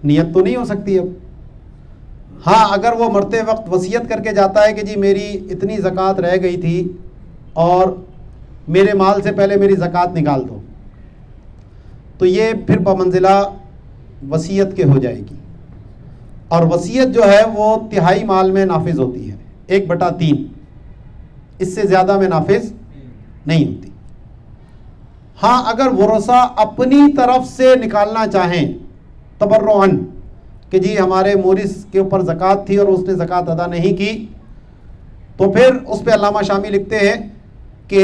نیت تو نہیں ہو سکتی اب. ہاں اگر وہ مرتے وقت وصیت کر کے جاتا ہے کہ جی میری اتنی زکوٰۃ رہ گئی تھی اور میرے مال سے پہلے میری زکوٰۃ نکال دو، تو یہ پھر بمنزلہ وصیت کے ہو جائے گی. اور وصیت جو ہے وہ تہائی مال میں نافذ ہوتی ہے، 1/3، اس سے زیادہ میں نافذ نہیں ہوتی. ہاں اگر ورثہ اپنی طرف سے نکالنا چاہیں تبرعاً کہ جی ہمارے مورث کے اوپر زکوٰۃ تھی اور اس نے زکوٰۃ ادا نہیں کی، تو پھر اس پہ علامہ شامی لکھتے ہیں کہ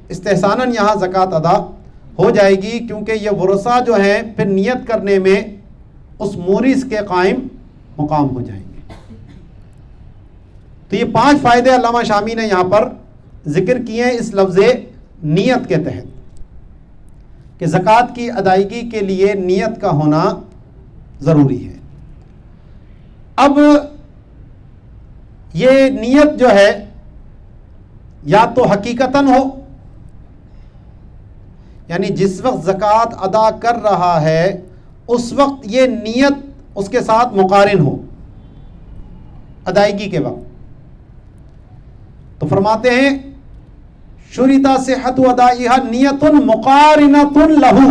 استحساناً یہاں زکوٰۃ ادا ہو جائے گی، کیونکہ یہ ورثہ جو ہیں پھر نیت کرنے میں اس مورث کے قائم مقام ہو جائیں گے. تو یہ 5 فائدے علامہ شامی نے یہاں پر ذکر کیے ہیں اس لفظ نیت کے تحت، کہ زکوٰۃ کی ادائیگی کے لیے نیت کا ہونا ضروری ہے. اب یہ نیت جو ہے یا تو حقیقتاً ہو، یعنی جس وقت زکوٰۃ ادا کر رہا ہے اس وقت یہ نیت اس کے ساتھ مقارن ہو ادائیگی کے وقت. تو فرماتے ہیں شرط صحت ادائیہا نیت مقارنۃ لہو،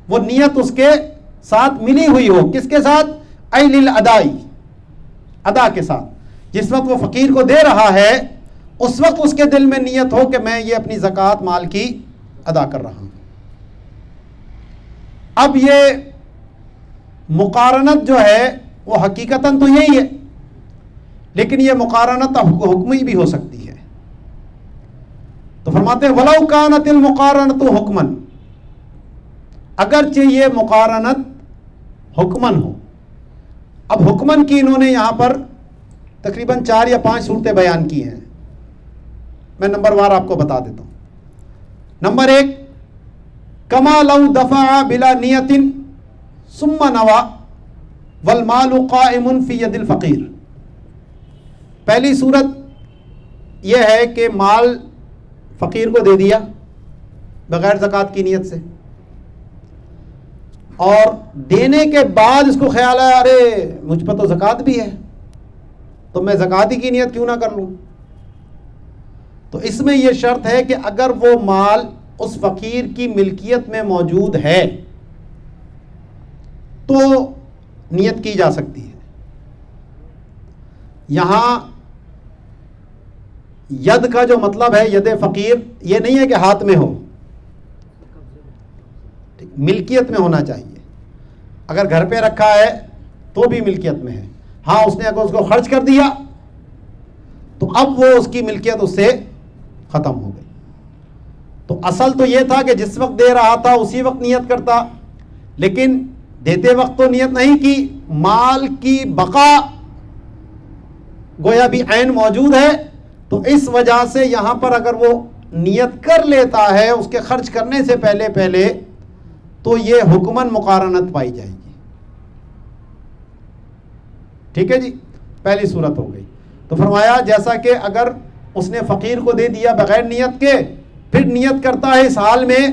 وہ نیت اس کے ساتھ ملی ہوئی ہو. کس کے ساتھ؟ ای للادائی، ادا کے ساتھ. جس وقت وہ فقیر کو دے رہا ہے اس وقت اس کے دل میں نیت ہو کہ میں یہ اپنی زکوٰۃ مال کی ادا کر رہا ہوں. اب یہ مقارنت جو ہے وہ حقیقتاً تو یہی ہے، لیکن یہ مقارنت حکمی بھی ہو سکتی ہے. تو فرماتے ہیں وَلَوْ كَانَتِ الْمُقَارَنَةُ حُکْمًا، اگرچہ یہ مقارنت حکمن ہو. اب حکمن کی انہوں نے یہاں پر تقریباً 4 یا 5 صورتیں بیان کی ہیں. میں نمبر وار آپ کو بتا دیتا ہوں. نمبر 1 کما لو دفع بلا نیت ثم نوا والمال قائم فی ید الفقیر. پہلی صورت یہ ہے کہ مال فقیر کو دے دیا بغیر زکوٰۃ کی نیت سے, اور دینے کے بعد اس کو خیال ہے ارے مجھ پر تو زکوٰۃ بھی ہے تو میں زکوٰۃ ہی کی نیت کیوں نہ کر لوں. تو اس میں یہ شرط ہے کہ اگر وہ مال اس فقیر کی ملکیت میں موجود ہے تو نیت کی جا سکتی ہے. یہاں ید کا جو مطلب ہے ید فقیر یہ نہیں ہے کہ ہاتھ میں ہو, ملکیت میں ہونا چاہیے. اگر گھر پہ رکھا ہے تو بھی ملکیت میں ہے. ہاں اس نے اگر اس کو خرچ کر دیا تو اب وہ اس کی ملکیت اس سے ختم ہو گئی. تو اصل تو یہ تھا کہ جس وقت دے رہا تھا اسی وقت نیت کرتا, لیکن دیتے وقت تو نیت نہیں کی. مال کی بقا گویا بھی عین موجود ہے, تو اس وجہ سے یہاں پر اگر وہ نیت کر لیتا ہے اس کے خرچ کرنے سے پہلے تو یہ حکماً مقارنت پائی جائے گی. ٹھیک ہے جی, پہلی صورت ہو گئی. تو فرمایا جیسا کہ اگر اس نے فقیر کو دے دیا بغیر نیت کے, پھر نیت کرتا ہے اس حال میں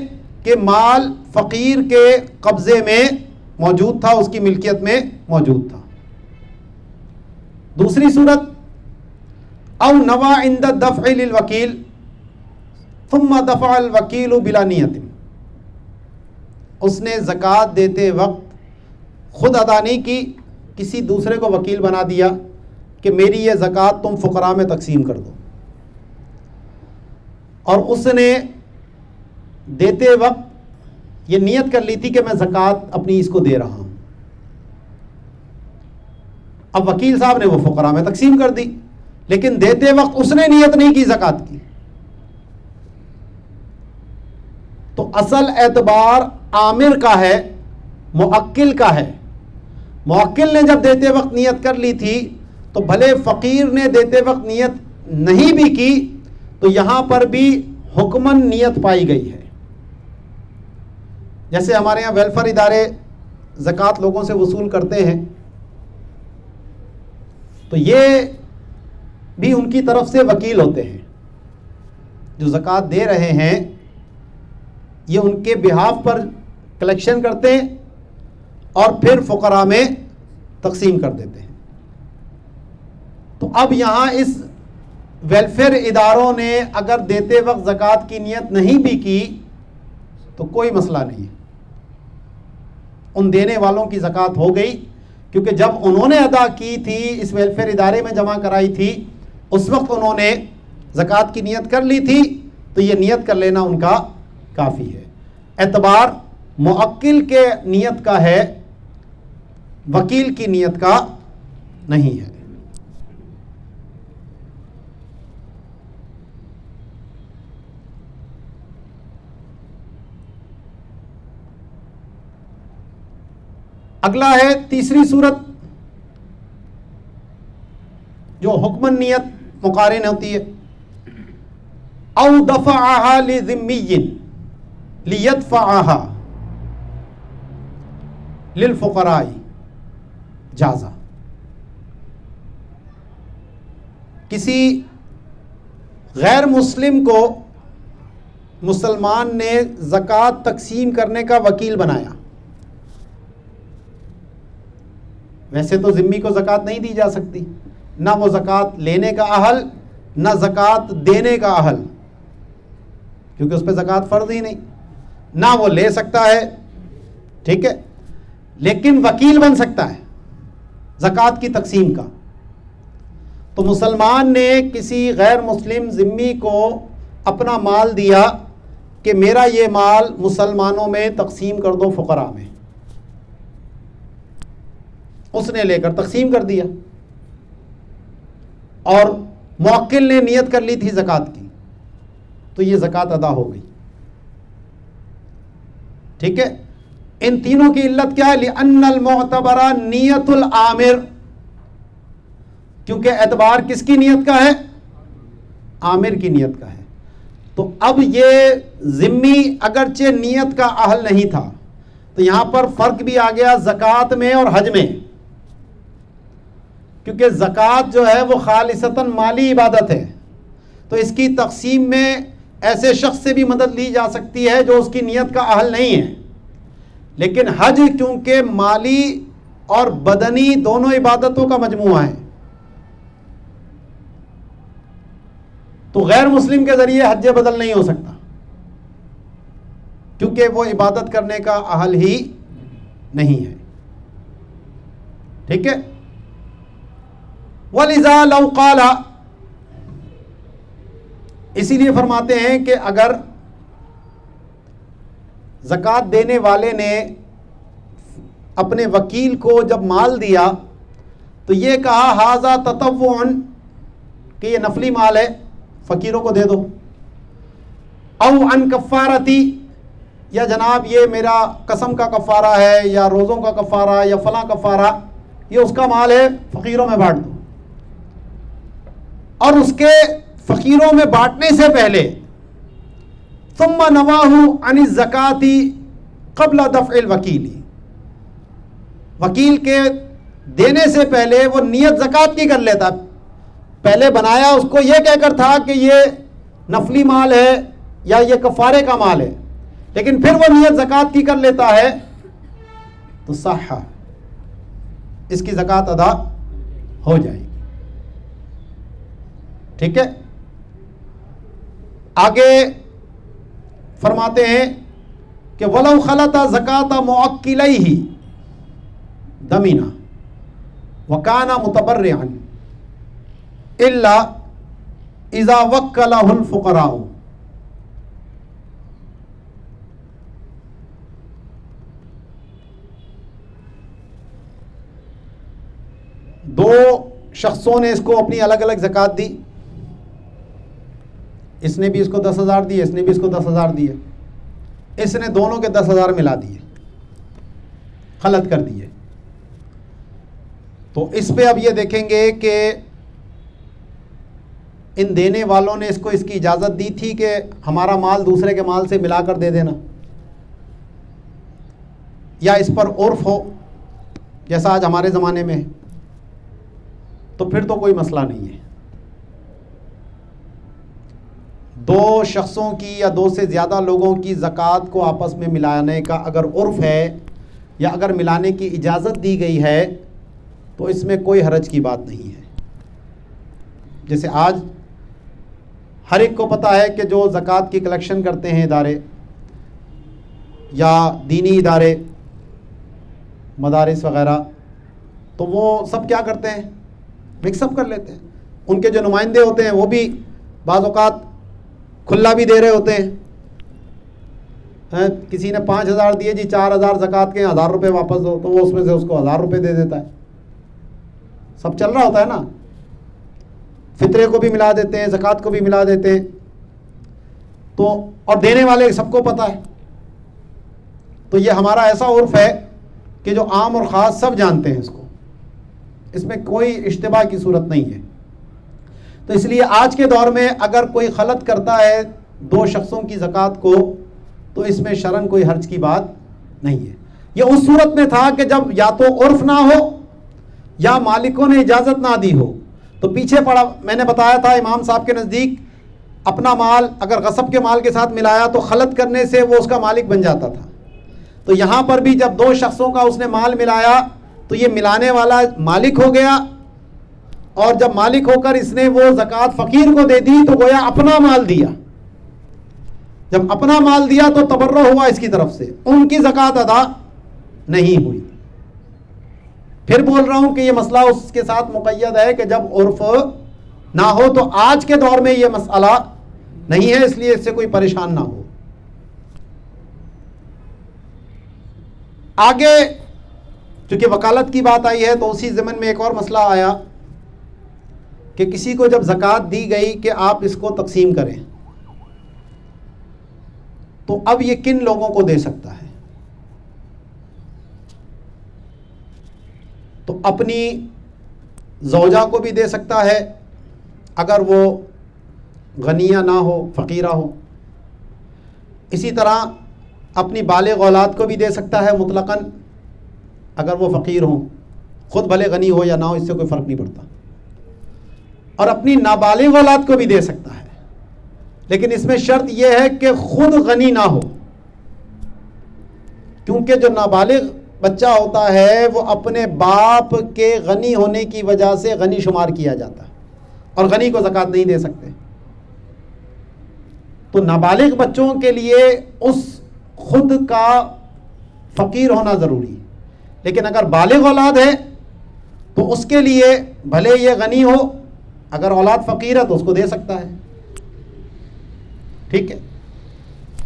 کہ مال فقیر کے قبضے میں موجود تھا, اس کی ملکیت میں موجود تھا. دوسری صورت او نوا عند الدفع للوکیل ثم دفع الوکیل بلا نیت. اس نے زکوٰۃ دیتے وقت خود ادا نہیں کی, کسی دوسرے کو وکیل بنا دیا کہ میری یہ زکوٰۃ تم فقراء میں تقسیم کر دو, اور اس نے دیتے وقت یہ نیت کر لی تھی کہ میں زکوٰۃ اپنی اس کو دے رہا ہوں. اب وکیل صاحب نے وہ فقراء میں تقسیم کر دی, لیکن دیتے وقت اس نے نیت نہیں کی زکوٰۃ کی. تو اصل اعتبار عامر کا ہے, موکل کا ہے. موکل نے جب دیتے وقت نیت کر لی تھی تو بھلے فقیر نے دیتے وقت نیت نہیں بھی کی تو یہاں پر بھی حکماً نیت پائی گئی ہے. جیسے ہمارے یہاں ویلفیئر ادارے زکوٰۃ لوگوں سے وصول کرتے ہیں, تو یہ بھی ان کی طرف سے وکیل ہوتے ہیں. جو زکوٰۃ دے رہے ہیں یہ ان کے بہاف پر کلیکشن کرتے ہیں اور پھر فقراء میں تقسیم کر دیتے ہیں. تو اب یہاں اس ویلفیئر اداروں نے اگر دیتے وقت زکوٰۃ کی نیت نہیں بھی کی تو کوئی مسئلہ نہیں ہے, ان دینے والوں کی زکوٰۃ ہو گئی, کیونکہ جب انہوں نے ادا کی تھی اس ویلفیئر ادارے میں جمع کرائی تھی اس وقت انہوں نے زکوٰۃ کی نیت کر لی تھی, تو یہ نیت کر لینا ان کا کافی ہے. اعتبار موکل کے نیت کا ہے, وکیل کی نیت کا نہیں ہے. اگلا ہے تیسری صورت جو حکماً نیت مقارن ہوتی ہے. او دفعها لذمی لیدفعها للفقراء جازا. کسی غیر مسلم کو مسلمان نے زکوٰۃ تقسیم کرنے کا وکیل بنایا. ویسے تو ذمی کو زکوٰۃ نہیں دی جا سکتی, نہ وہ زکوٰۃ لینے کا اہل نہ زکوٰۃ دینے کا اہل, کیونکہ اس پہ زکوٰۃ فرض ہی نہیں, نہ وہ لے سکتا ہے. ٹھیک ہے, لیکن وکیل بن سکتا ہے زکوٰۃ کی تقسیم کا. تو مسلمان نے کسی غیر مسلم ذمی کو اپنا مال دیا کہ میرا یہ مال مسلمانوں میں تقسیم کر دو فقراء میں. اس نے لے کر تقسیم کر دیا اور موکل نے نیت کر لی تھی زکوٰۃ کی, تو یہ زکوٰۃ ادا ہو گئی. ٹھیک ہے, ان تینوں کی علت کیا ہے؟ لأن المعتبر نیت العامر, کیونکہ اعتبار کس کی نیت کا ہے؟ عامر کی نیت کا ہے. تو اب یہ ذمی اگرچہ نیت کا اہل نہیں تھا، تو یہاں پر فرق بھی آ گیا زکوٰۃ میں اور حج میں، کیونکہ زکوٰۃ جو ہے وہ خالصتاً مالی عبادت ہے، تو اس کی تقسیم میں ایسے شخص سے بھی مدد لی جا سکتی ہے جو اس کی نیت کا اہل نہیں ہے. لیکن حج کیونکہ مالی اور بدنی دونوں عبادتوں کا مجموعہ ہے، تو غیر مسلم کے ذریعے حج بدل نہیں ہو سکتا، کیونکہ وہ عبادت کرنے کا اہل ہی نہیں ہے. ٹھیک ہے. وَلِذَا لَوْ قَالَ، اسی لیے فرماتے ہیں کہ اگر زکوٰۃ دینے والے نے اپنے وکیل کو جب مال دیا تو یہ کہا ھذا تطوع، کہ یہ نفلی مال ہے، فقیروں کو دے دو. او عن کفارتی، یا جناب یہ میرا قسم کا کفارہ ہے یا روزوں کا کفارہ یا فلاں کفارہ، یہ اس کا مال ہے، فقیروں میں بانٹ دو. اور اس کے فقیروں میں بانٹنے سے پہلے ثم نواہ عن الزکاۃ قبل دفع الوکیل، وکیل کے دینے سے پہلے وہ نیت زکوٰۃ کی کر لیتا. پہلے بنایا اس کو یہ کہہ کر تھا کہ یہ نفلی مال ہے یا یہ کفارے کا مال ہے، لیکن پھر وہ نیت زکوٰۃ کی کر لیتا ہے تو صح، اس کی زکوٰۃ ادا ہو جائے گی. ٹھیک ہے. آگے فرماتے ہیں کہ وَلَوْ خَلَطَ زَكَاةَ مُعَقِّلَيْهِ دَمِنَا وَكَانَ مُتَبَرِّعًا إِلَّا إِذَا وَكَّلَهُ الْفُقَرَاءُ. دو شخصوں نے اس کو اپنی الگ الگ زکوٰۃ دی، اس نے بھی اس کو 10,000 دی، اس نے بھی اس کو 10,000 دیے، اس نے دونوں کے 10,000 ملا دیے، خلط کر دیے. تو اس پہ اب یہ دیکھیں گے کہ ان دینے والوں نے اس کو اس کی اجازت دی تھی کہ ہمارا مال دوسرے کے مال سے ملا کر دے دینا، یا اس پر عرف ہو جیسا آج ہمارے زمانے میں ہے، تو پھر تو کوئی مسئلہ نہیں ہے. دو شخصوں کی یا دو سے زیادہ لوگوں کی زکوٰۃ کو آپس میں ملانے کا اگر عرف ہے یا اگر ملانے کی اجازت دی گئی ہے تو اس میں کوئی حرج کی بات نہیں ہے. جیسے آج ہر ایک کو پتہ ہے کہ جو زکوٰۃ کی کلیکشن کرتے ہیں ادارے یا دینی ادارے، مدارس وغیرہ، تو وہ سب کیا کرتے ہیں، مکس اپ کر لیتے ہیں. ان کے جو نمائندے ہوتے ہیں وہ بھی بعض اوقات کھلا بھی دے رہے ہوتے ہیں. کسی نے 5,000 دیے جی، 4,000 زکوٰۃ کے 1,000 روپے واپس دو، تو وہ اس میں سے اس کو 1,000 روپے دے دیتا ہے. سب چل رہا ہوتا ہے نا، فطرے کو بھی ملا دیتے ہیں، زکوٰۃ کو بھی ملا دیتے ہیں. تو اور دینے والے سب کو پتہ ہے. تو یہ ہمارا ایسا عرف ہے کہ جو عام اور خاص سب جانتے ہیں اس کو، اس میں کوئی اشتباہ کی صورت نہیں ہے. تو اس لیے آج کے دور میں اگر کوئی خلط کرتا ہے دو شخصوں کی زکوٰۃ کو تو اس میں شرعاً کوئی حرج کی بات نہیں ہے. یہ اس صورت میں تھا کہ جب یا تو عرف نہ ہو یا مالکوں نے اجازت نہ دی ہو. تو پیچھے پڑا میں نے بتایا تھا امام صاحب کے نزدیک اپنا مال اگر غصب کے مال کے ساتھ ملایا تو خلط کرنے سے وہ اس کا مالک بن جاتا تھا. تو یہاں پر بھی جب دو شخصوں کا اس نے مال ملایا تو یہ ملانے والا مالک ہو گیا، اور جب مالک ہو کر اس نے وہ زکوٰۃ فقیر کو دے دی تو گویا اپنا مال دیا. جب اپنا مال دیا تو تبرع ہوا اس کی طرف سے، ان کی زکوٰۃ ادا نہیں ہوئی. پھر بول رہا ہوں کہ یہ مسئلہ اس کے ساتھ مقید ہے کہ جب عرف نہ ہو. تو آج کے دور میں یہ مسئلہ نہیں ہے، اس لیے اس سے کوئی پریشان نہ ہو. آگے چونکہ وکالت کی بات آئی ہے تو اسی ضمن میں ایک اور مسئلہ آیا کہ کسی کو جب زکوٰۃ دی گئی کہ آپ اس کو تقسیم کریں، تو اب یہ کن لوگوں کو دے سکتا ہے؟ تو اپنی زوجہ کو بھی دے سکتا ہے اگر وہ غنیہ نہ ہو، فقیرہ ہو. اسی طرح اپنی بالغ اولاد کو بھی دے سکتا ہے مطلقاً اگر وہ فقیر ہوں، خود بھلے غنی ہو یا نہ ہو، اس سے کوئی فرق نہیں پڑتا. اور اپنی نابالغ اولاد کو بھی دے سکتا ہے، لیکن اس میں شرط یہ ہے کہ خود غنی نہ ہو، کیونکہ جو نابالغ بچہ ہوتا ہے وہ اپنے باپ کے غنی ہونے کی وجہ سے غنی شمار کیا جاتا ہے، اور غنی کو زکوٰۃ نہیں دے سکتے. تو نابالغ بچوں کے لیے اس خود کا فقیر ہونا ضروری ہے. لیکن اگر بالغ اولاد ہے تو اس کے لیے بھلے یہ غنی ہو، اگر اولاد فقیر ہے تو اس کو دے سکتا ہے. ٹھیک ہے.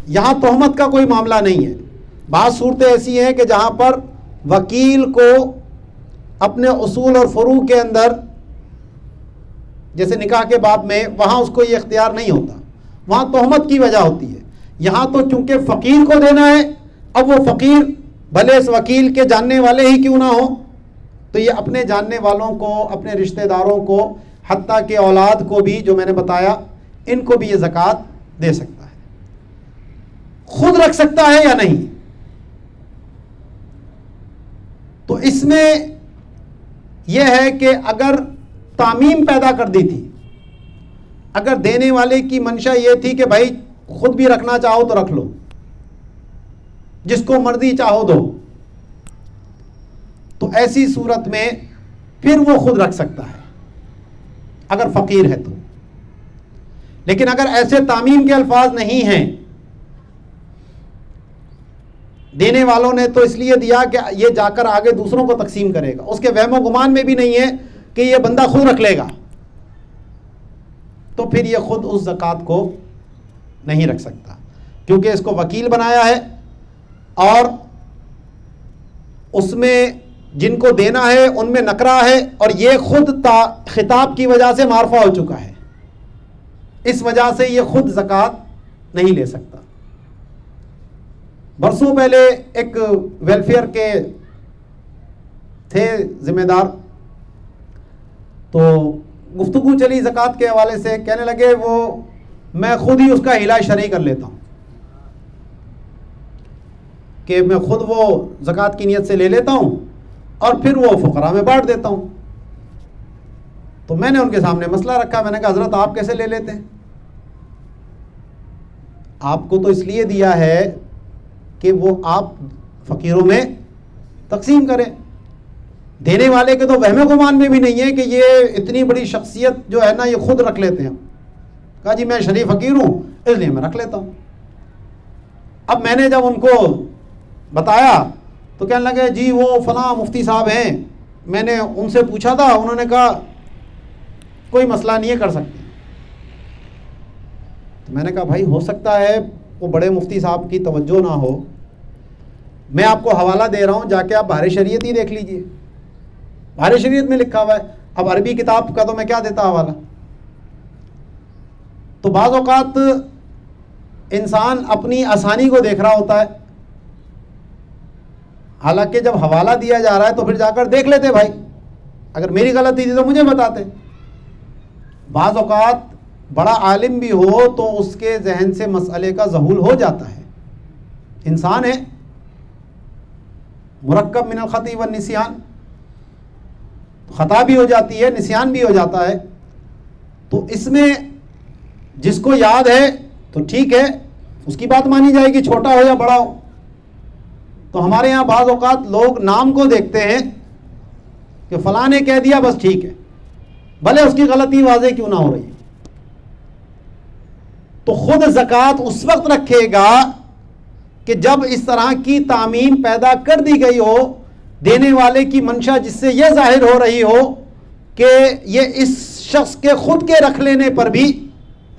یہاں تہمت کا کوئی معاملہ نہیں ہے. بعض صورتیں ایسی ہیں کہ جہاں پر وکیل کو اپنے اصول اور فروع کے اندر، جیسے نکاح کے باب میں، وہاں اس کو یہ اختیار نہیں ہوتا، وہاں تہمت کی وجہ ہوتی ہے. یہاں تو چونکہ فقیر کو دینا ہے، اب وہ فقیر بھلے اس وکیل کے جاننے والے ہی کیوں نہ ہو، تو یہ اپنے جاننے والوں کو، اپنے رشتہ داروں کو، حتیٰ کہ اولاد کو بھی، جو میں نے بتایا، ان کو بھی یہ زکوٰۃ دے سکتا ہے. خود رکھ سکتا ہے یا نہیں؟ تو اس میں یہ ہے کہ اگر تعمیم پیدا کر دی تھی، اگر دینے والے کی منشا یہ تھی کہ بھائی خود بھی رکھنا چاہو تو رکھ لو، جس کو مرضی چاہو دو، تو ایسی صورت میں پھر وہ خود رکھ سکتا ہے اگر فقیر ہے تو. لیکن اگر ایسے تعمیم کے الفاظ نہیں ہیں، دینے والوں نے تو اس لیے دیا کہ یہ جا کر آگے دوسروں کو تقسیم کرے گا، اس کے وہم و گمان میں بھی نہیں ہے کہ یہ بندہ خود رکھ لے گا، تو پھر یہ خود اس زکوٰۃ کو نہیں رکھ سکتا، کیونکہ اس کو وکیل بنایا ہے، اور اس میں جن کو دینا ہے ان میں نکرہ ہے، اور یہ خود خطاب کی وجہ سے معرفہ ہو چکا ہے، اس وجہ سے یہ خود زکوٰۃ نہیں لے سکتا. برسوں پہلے ایک ویلفیئر کے تھے ذمہ دار، تو گفتگو چلی زکوٰۃ کے حوالے سے، کہنے لگے وہ میں خود ہی اس کا ہلا شرعی کر لیتا ہوں، کہ میں خود وہ زکوٰۃ کی نیت سے لے لیتا ہوں اور پھر وہ فقراء میں بانٹ دیتا ہوں. تو میں نے ان کے سامنے مسئلہ رکھا، میں نے کہا حضرت آپ کیسے لے لیتے ہیں؟ آپ کو تو اس لیے دیا ہے کہ وہ آپ فقیروں میں تقسیم کریں. دینے والے کے تو وہم گمان میں بھی نہیں ہے کہ یہ اتنی بڑی شخصیت جو ہے نا یہ خود رکھ لیتے ہیں. کہا جی میں شریف فقیر ہوں اس لیے میں رکھ لیتا ہوں. اب میں نے جب ان کو بتایا تو کہنے لگے جی وہ فلاں مفتی صاحب ہیں، میں نے ان سے پوچھا تھا، انہوں نے کہا کوئی مسئلہ نہیں ہے، کر سکتے. تو میں نے کہا بھائی ہو سکتا ہے وہ بڑے مفتی صاحب کی توجہ نہ ہو، میں آپ کو حوالہ دے رہا ہوں، جا کے آپ بحر شریعت ہی دیکھ لیجئے، بحر شریعت میں لکھا ہوا ہے. اب عربی کتاب کا تو میں کیا دیتا حوالہ. تو بعض اوقات انسان اپنی آسانی کو دیکھ رہا ہوتا ہے، حالانکہ جب حوالہ دیا جا رہا ہے تو پھر جا کر دیکھ لیتے بھائی، اگر میری غلطی تھی تو مجھے بتاتے. بعض اوقات بڑا عالم بھی ہو تو اس کے ذہن سے مسئلے کا ظہول ہو جاتا ہے، انسان ہے، مرکب من الخطی والنسیان، خطا بھی ہو جاتی ہے، نسیان بھی ہو جاتا ہے. تو اس میں جس کو یاد ہے تو ٹھیک ہے، اس کی بات مانی جائے گی، چھوٹا ہو یا بڑا ہو. تو ہمارے یہاں بعض اوقات لوگ نام کو دیکھتے ہیں کہ فلاں نے کہہ دیا بس ٹھیک ہے، بھلے اس کی غلطی واضح کیوں نہ ہو رہی ہے. تو خود زکوٰۃ اس وقت رکھے گا کہ جب اس طرح کی تعمیم پیدا کر دی گئی ہو، دینے والے کی منشا جس سے یہ ظاہر ہو رہی ہو کہ یہ اس شخص کے خود کے رکھ لینے پر بھی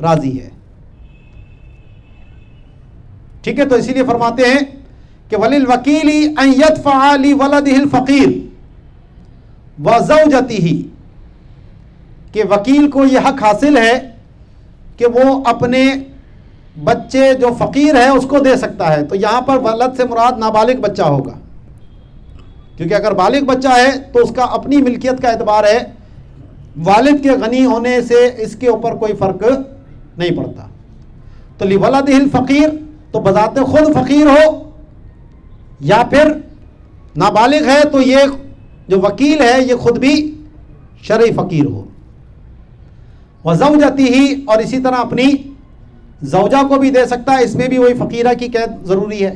راضی ہے. ٹھیک ہے. تو اسی لیے فرماتے ہیں کہ وَلِلْوَكِيلِ أَن يَدْفَعَ لِوَلَدِهِ الْفَقِيرِ وَزَوْجَتِهِ، کہ وکیل کو یہ حق حاصل ہے کہ وہ اپنے بچے جو فقیر ہے اس کو دے سکتا ہے. تو یہاں پر ولد سے مراد نابالغ بچہ ہوگا، کیونکہ اگر بالغ بچہ ہے تو اس کا اپنی ملکیت کا اعتبار ہے، والد کے غنی ہونے سے اس کے اوپر کوئی فرق نہیں پڑتا. تو لِوَلَدِهِ الْفَقِيرُ تو بذات خود فقیر ہو یا پھر نابالغ ہے تو یہ جو وکیل ہے یہ خود بھی شرعی فقیر ہو. وَزَوْجَتِهِ اور اسی طرح اپنی زوجہ کو بھی دے سکتا ہے, اس میں بھی وہی فقیرہ کی قید ضروری ہے.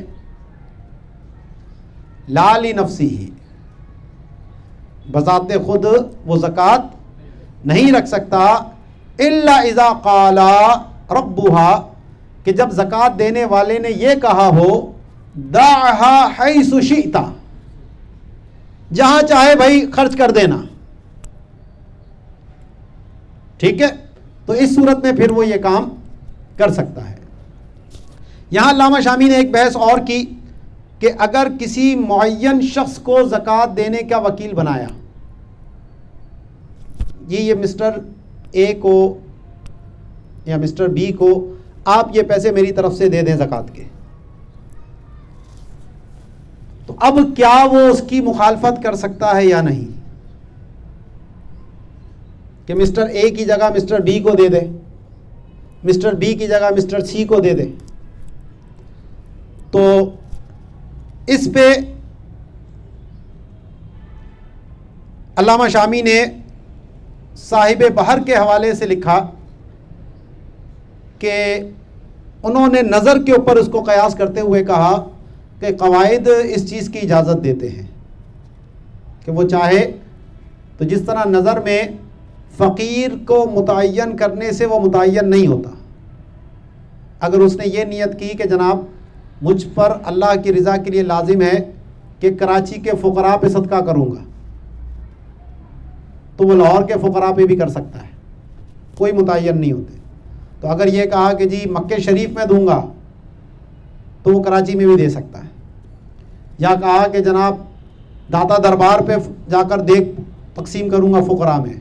لَا لِنَفْسِهِ بذات خود وہ زکوٰۃ نہیں رکھ سکتا الا اذا قال ربها کہ جب زکوٰۃ دینے والے نے یہ کہا ہو دعها حیث شئت جہاں چاہے بھائی خرچ کر دینا. ٹھیک ہے, تو اس صورت میں پھر وہ یہ کام کر سکتا ہے. یہاں علامہ شامی نے ایک بحث اور کی کہ اگر کسی معین شخص کو زکوٰۃ دینے کا وکیل بنایا, یہ مسٹر اے کو یا مسٹر بی کو آپ یہ پیسے میری طرف سے دے دیں زکوٰۃ کے, تو اب کیا وہ اس کی مخالفت کر سکتا ہے یا نہیں کہ مسٹر اے کی جگہ مسٹر بی کو دے دے, مسٹر بی کی جگہ مسٹر سی کو دے دے. تو اس پہ علامہ شامی نے صاحب بحر کے حوالے سے لکھا کہ انہوں نے نظر کے اوپر اس کو قیاس کرتے ہوئے کہا کہ قواعد اس چیز کی اجازت دیتے ہیں کہ وہ چاہے تو جس طرح نظر میں فقیر کو متعین کرنے سے وہ متعین نہیں ہوتا, اگر اس نے یہ نیت کی کہ جناب مجھ پر اللہ کی رضا کے لیے لازم ہے کہ کراچی کے فقراء پہ صدقہ کروں گا, تو وہ لاہور کے فقراء پہ بھی کر سکتا ہے, کوئی متعین نہیں ہوتے. تو اگر یہ کہا کہ جی مکہ شریف میں دوں گا تو وہ کراچی میں بھی دے سکتا ہے, یا کہا کہ جناب داتا دربار پہ جا کر دیکھ تقسیم کروں گا فقراء میں,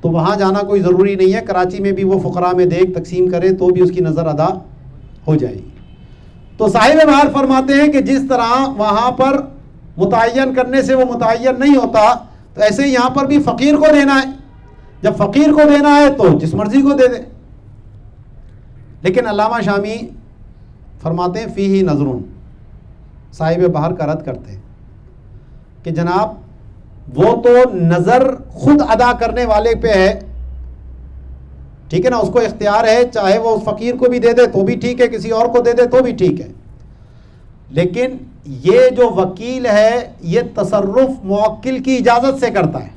تو وہاں جانا کوئی ضروری نہیں ہے, کراچی میں بھی وہ فقراء میں دیکھ تقسیم کرے تو بھی اس کی نظر ادا ہو جائے گی. تو صاحب بحر فرماتے ہیں کہ جس طرح وہاں پر متعین کرنے سے وہ متعین نہیں ہوتا, تو ایسے ہی یہاں پر بھی فقیر کو دینا ہے, جب فقیر کو دینا ہے تو جس مرضی کو دے دے. لیکن علامہ شامی فرماتے ہیں فیہ نظرون, صاحب بحر کا رد کرتے ہیں کہ جناب وہ تو نظر خود ادا کرنے والے پہ ہے, ٹھیک ہے نا, اس کو اختیار ہے, چاہے وہ اس فقیر کو بھی دے دے تو بھی ٹھیک ہے, کسی اور کو دے دے تو بھی ٹھیک ہے. لیکن یہ جو وکیل ہے یہ تصرف موکل کی اجازت سے کرتا ہے,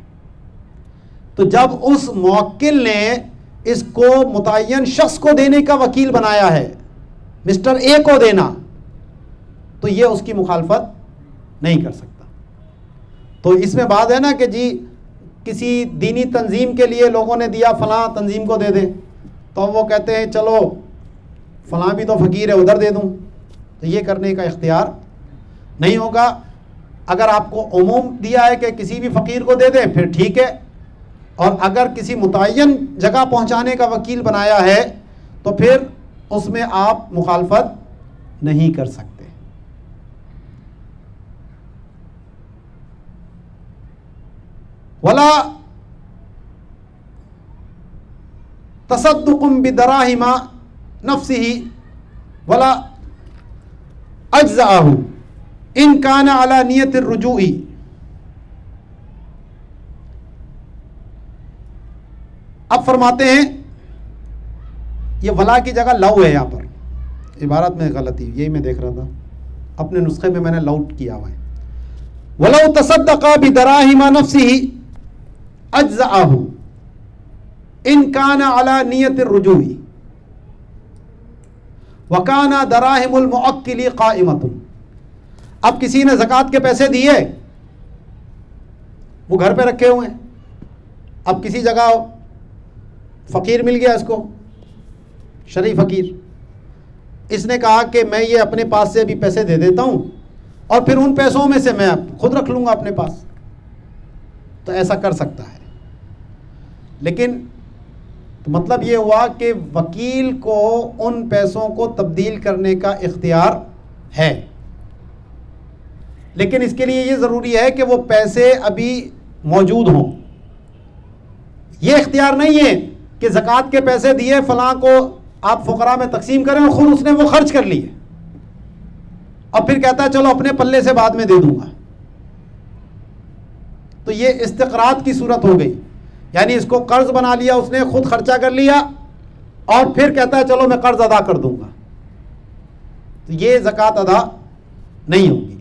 تو جب اس موکل نے اس کو متعین شخص کو دینے کا وکیل بنایا ہے, مسٹر اے کو دینا, تو یہ اس کی مخالفت نہیں کر سکتا. تو اس میں بات ہے نا کہ جی کسی دینی تنظیم کے لیے لوگوں نے دیا فلاں تنظیم کو دے دے, تو وہ کہتے ہیں چلو فلاں بھی تو فقیر ہے ادھر دے دوں, تو یہ کرنے کا اختیار نہیں ہوگا. اگر آپ کو عموم دیا ہے کہ کسی بھی فقیر کو دے دے پھر ٹھیک ہے, اور اگر کسی متعین جگہ پہنچانے کا وکیل بنایا ہے تو پھر اس میں آپ مخالفت نہیں کر سکتے. ولا تصدق بدراہم نفسه ولا اجزاءه ان كان على نیت الرجوع. اب فرماتے ہیں یہ ولا کی جگہ لو ہے, یہاں پر عبارت میں غلطی, یہی میں دیکھ رہا تھا اپنے نسخے میں نے لوٹ کیا ہوا ہے. ولو تصدق بدراہم نفسه اجزاءه ان كان على نیت الرجوع وكان دراہم المعقل قائمة. اب کسی نے زکوٰۃ کے پیسے دیے, وہ گھر پہ رکھے ہوئے ہیں, اب کسی جگہ فقیر مل گیا اس کو, شرعی فقیر, اس نے کہا کہ میں یہ اپنے پاس سے بھی پیسے دے دیتا ہوں اور پھر ان پیسوں میں سے میں خود رکھ لوں گا اپنے پاس, تو ایسا کر سکتا ہے. لیکن مطلب یہ ہوا کہ وکیل کو ان پیسوں کو تبدیل کرنے کا اختیار ہے, لیکن اس کے لیے یہ ضروری ہے کہ وہ پیسے ابھی موجود ہوں. یہ اختیار نہیں ہے کہ زکوٰۃ کے پیسے دیے فلاں کو آپ فقراء میں تقسیم کریں، اور خود اس نے وہ خرچ کر لیے، اور پھر کہتا ہے چلو اپنے پلے سے بعد میں دے دوں گا، تو یہ استقراض کی صورت ہو گئی. یعنی اس کو قرض بنا لیا اس نے، خود خرچہ کر لیا، اور پھر کہتا ہے چلو میں قرض ادا کر دوں گا. تو یہ زکوٰۃ ادا نہیں ہوگی.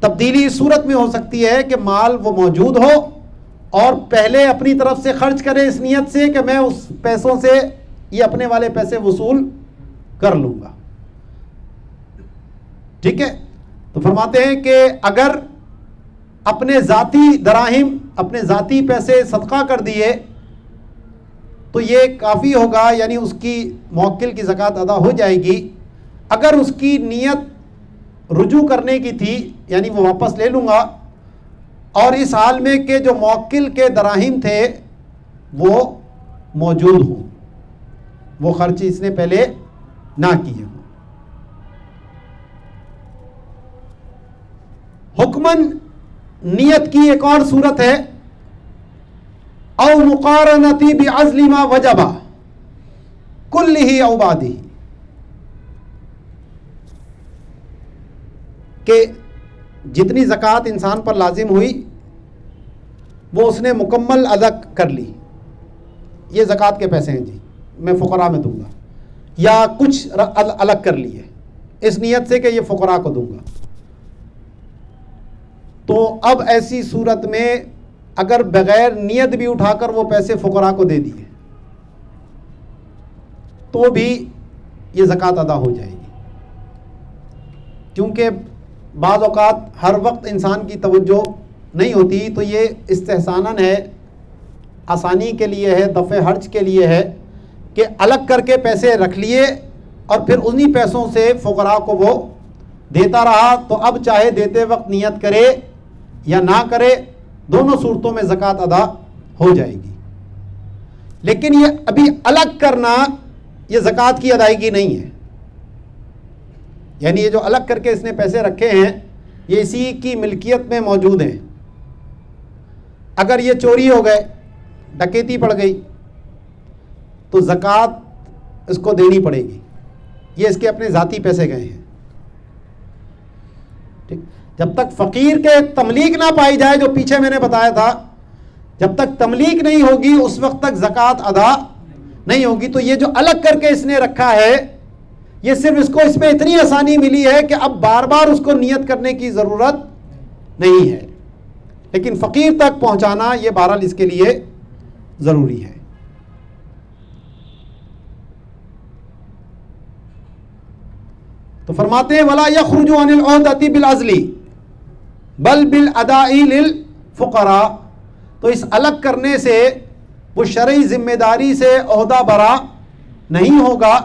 تبدیلی اس صورت میں ہو سکتی ہے کہ مال وہ موجود ہو اور پہلے اپنی طرف سے خرچ کرے اس نیت سے کہ میں اس پیسوں سے یہ اپنے والے پیسے وصول کر لوں گا. ٹھیک ہے. تو فرماتے ہیں کہ اگر اپنے ذاتی دراہم، اپنے ذاتی پیسے صدقہ کر دیے تو یہ کافی ہوگا، یعنی اس کی موکل کی زکوٰۃ ادا ہو جائے گی. اگر اس کی نیت رجوع کرنے کی تھی، یعنی وہ واپس لے لوں گا، اور اس حال میں کہ جو موکل کے دراہم تھے وہ موجود ہوں، وہ خرچ اس نے پہلے نہ کیے ہوں. حکماً نیت کی ایک اور صورت ہے، او مقارنتی بعزل ما وجب کلہ او بعدہ، کہ جتنی زکوٰۃ انسان پر لازم ہوئی وہ اس نے مکمل ادا کر لی. یہ زکوٰۃ کے پیسے ہیں جی، میں فقراء میں دوں گا، یا کچھ الگ کر لیے اس نیت سے کہ یہ فقراء کو دوں گا. تو اب ایسی صورت میں اگر بغیر نیت بھی اٹھا کر وہ پیسے فقراء کو دے دیے تو بھی یہ زکوٰۃ ادا ہو جائے گی. کیونکہ بعض اوقات ہر وقت انسان کی توجہ نہیں ہوتی، تو یہ استحساناً ہے، آسانی کے لیے ہے، دفع حرج کے لیے ہے کہ الگ کر کے پیسے رکھ لیے اور پھر انہی پیسوں سے فقراء کو وہ دیتا رہا. تو اب چاہے دیتے وقت نیت کرے یا نہ کرے، دونوں صورتوں میں زکوٰۃ ادا ہو جائے گی. لیکن یہ ابھی الگ کرنا یہ زکوٰۃ کی ادائیگی نہیں ہے. یعنی یہ جو الگ کر کے اس نے پیسے رکھے ہیں یہ اسی کی ملکیت میں موجود ہیں. اگر یہ چوری ہو گئے، ڈکیتی پڑ گئی، تو زکوٰۃ اس کو دینی پڑے گی. یہ اس کے اپنے ذاتی پیسے گئے ہیں. ٹھیک. جب تک فقیر کے تملیک نہ پائی جائے، جو پیچھے میں نے بتایا تھا، جب تک تملیک نہیں ہوگی اس وقت تک زکوٰۃ ادا نہیں ہوگی. تو یہ جو الگ کر کے اس نے رکھا ہے، یہ صرف اس کو اس میں اتنی آسانی ملی ہے کہ اب بار بار اس کو نیت کرنے کی ضرورت نہیں ہے. لیکن فقیر تک پہنچانا یہ بہرحال اس کے لیے ضروری ہے. تو فرماتے ہیں وَلَا يَخْرُجُ عَنِ الْعُهْدَةِ بِالْعَزْلِ بل بالاداء للفقراء. تو اس الگ کرنے سے وہ شرعی ذمہ داری سے عہدہ برا نہیں ہوگا،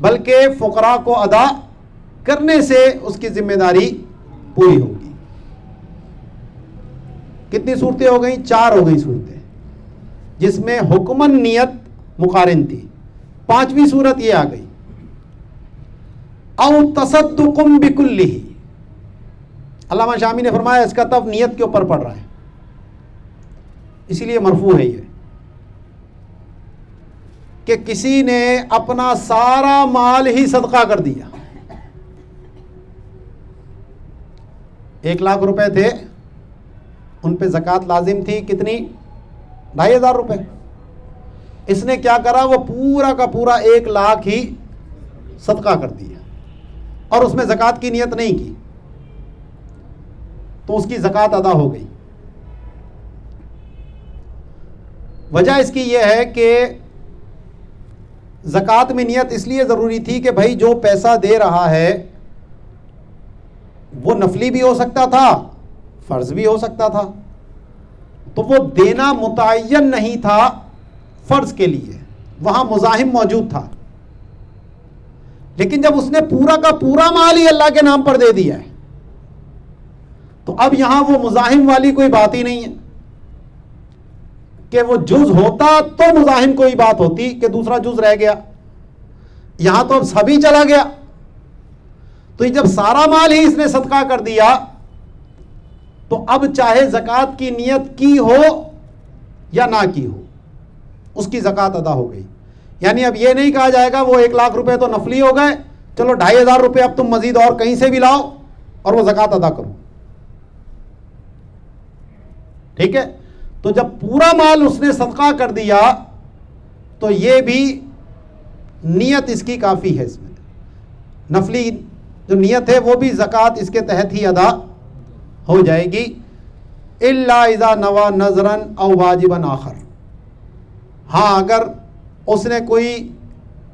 بلکہ فقراء کو ادا کرنے سے اس کی ذمہ داری پوری ہوگی. کتنی صورتیں ہو گئیں؟ 4 ہو گئی صورتیں جس میں حکماً نیت مقارن تھی. 5ویں صورت یہ آ گئی او تصدق بکلہ. علامہ شامی نے فرمایا اس کا تب نیت کے اوپر پڑ رہا ہے، اسی لیے مرفوع ہے یہ، کہ کسی نے اپنا سارا مال ہی صدقہ کر دیا. 1 لاکھ روپے تھے، ان پہ زکوٰۃ لازم تھی کتنی؟ 2500 روپے. اس نے کیا کرا؟ وہ پورا کا پورا 1 لاکھ ہی صدقہ کر دیا اور اس میں زکوٰۃ کی نیت نہیں کی، تو اس کی زکوٰۃ ادا ہو گئی. وجہ اس کی یہ ہے کہ زکوٰۃ میں نیت اس لیے ضروری تھی کہ بھائی جو پیسہ دے رہا ہے وہ نفلی بھی ہو سکتا تھا، فرض بھی ہو سکتا تھا. تو وہ دینا متعین نہیں تھا فرض کے لیے، وہاں مزاحم موجود تھا. لیکن جب اس نے پورا کا پورا مال ہی اللہ کے نام پر دے دیا ہے تو اب یہاں وہ مزاحم والی کوئی بات ہی نہیں ہے. کہ وہ جز ہوتا تو مزاحم کوئی بات ہوتی کہ دوسرا جز رہ گیا، یہاں تو اب سبھی چلا گیا. تو جب سارا مال ہی اس نے صدقہ کر دیا تو اب چاہے زکوٰۃ کی نیت کی ہو یا نہ کی ہو اس کی زکوٰۃ ادا ہو گئی. یعنی اب یہ نہیں کہا جائے گا وہ 1,00,000 روپے تو نفلی ہو گئے, چلو 2,500 روپے اب تم مزید اور کہیں سے بھی لاؤ اور وہ زکوٰۃ ادا کرو. ٹھیک ہے, تو جب پورا مال اس نے صدقہ کر دیا تو یہ بھی نیت اس کی کافی ہے. اس میں نفلی جو نیت ہے وہ بھی زکوٰۃ اس کے تحت ہی ادا ہو جائے گی. الا اذا نوى نذرا او واجبا آخر, ہاں اگر اس نے کوئی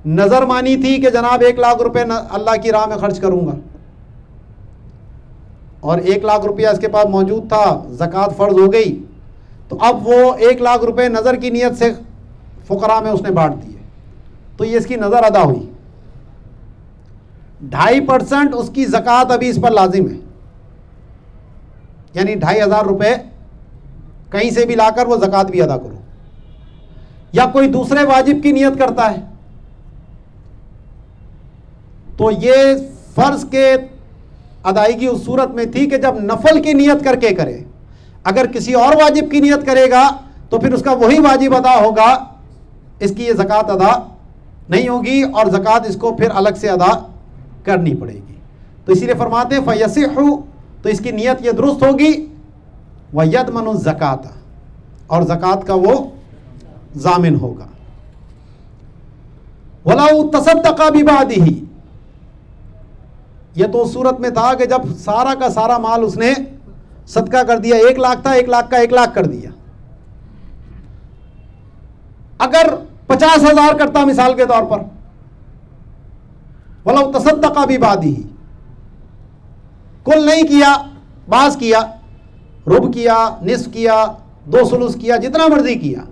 نظر مانی تھی کہ جناب 1,00,000 روپے اللہ کی راہ میں خرچ کروں گا, اور 1,00,000 روپیہ اس کے پاس موجود تھا, زکوٰۃ فرض ہو گئی, تو اب وہ 1,00,000 روپے نظر کی نیت سے فقراء میں اس نے بانٹ دیے, تو یہ اس کی نظر ادا ہوئی. 2.5% اس کی زکوٰۃ ابھی اس پر لازم ہے, یعنی 2,500 روپے کہیں سے بھی لا کر وہ زکوٰۃ بھی ادا کرو. یا کوئی دوسرے واجب کی نیت کرتا ہے تو یہ فرض کے ادائیگی اس صورت میں تھی کہ جب نفل کی نیت کر کے کرے. اگر کسی اور واجب کی نیت کرے گا تو پھر اس کا وہی واجب ادا ہوگا, اس کی یہ زکوٰۃ ادا نہیں ہوگی اور زکوٰۃ اس کو پھر الگ سے ادا کرنی پڑے گی. تو اسی لیے فرماتے ہیں فَيَصِحُ, تو اس کی نیت یہ درست ہوگی, وَيَضْمَنُ الزَّكَاةَ, اور زکوٰۃ کا وہ ضامن ہوگا. وَلَوْ تَصَدَّقَ بِبَعْدِهِ, یہ تو صورت میں تھا کہ جب سارا کا سارا مال اس نے صدقہ کر دیا, 1,00,000 تھا, 1,00,000 کا 1,00,000 کر دیا. اگر 50,000 کرتا مثال کے طور پر, وَلَوْ تَصَدَّقَ بِبَعْدِهِ, کل نہیں کیا, بعض کیا, ربع کیا, نصف کیا, 2 ثلث کیا, جتنا مرضی کیا,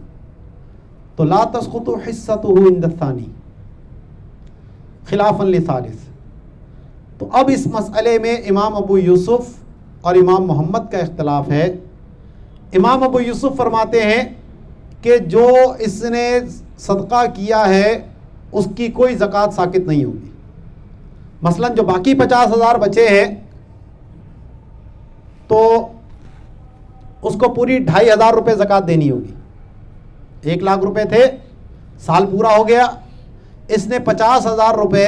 تو لا تسقط حصته عند الثانی خلافا للثالث. تو اب اس مسئلے میں امام ابو یوسف اور امام محمد کا اختلاف ہے. امام ابو یوسف فرماتے ہیں کہ جو اس نے صدقہ کیا ہے اس کی کوئی زکوٰۃ ساقط نہیں ہوگی. مثلا جو باقی 50,000 بچے ہیں تو اس کو پوری 2,500 روپے زکوٰۃ دینی ہوگی. 1,00,000 روپے تھے, سال پورا ہو گیا, اس نے 50,000 روپے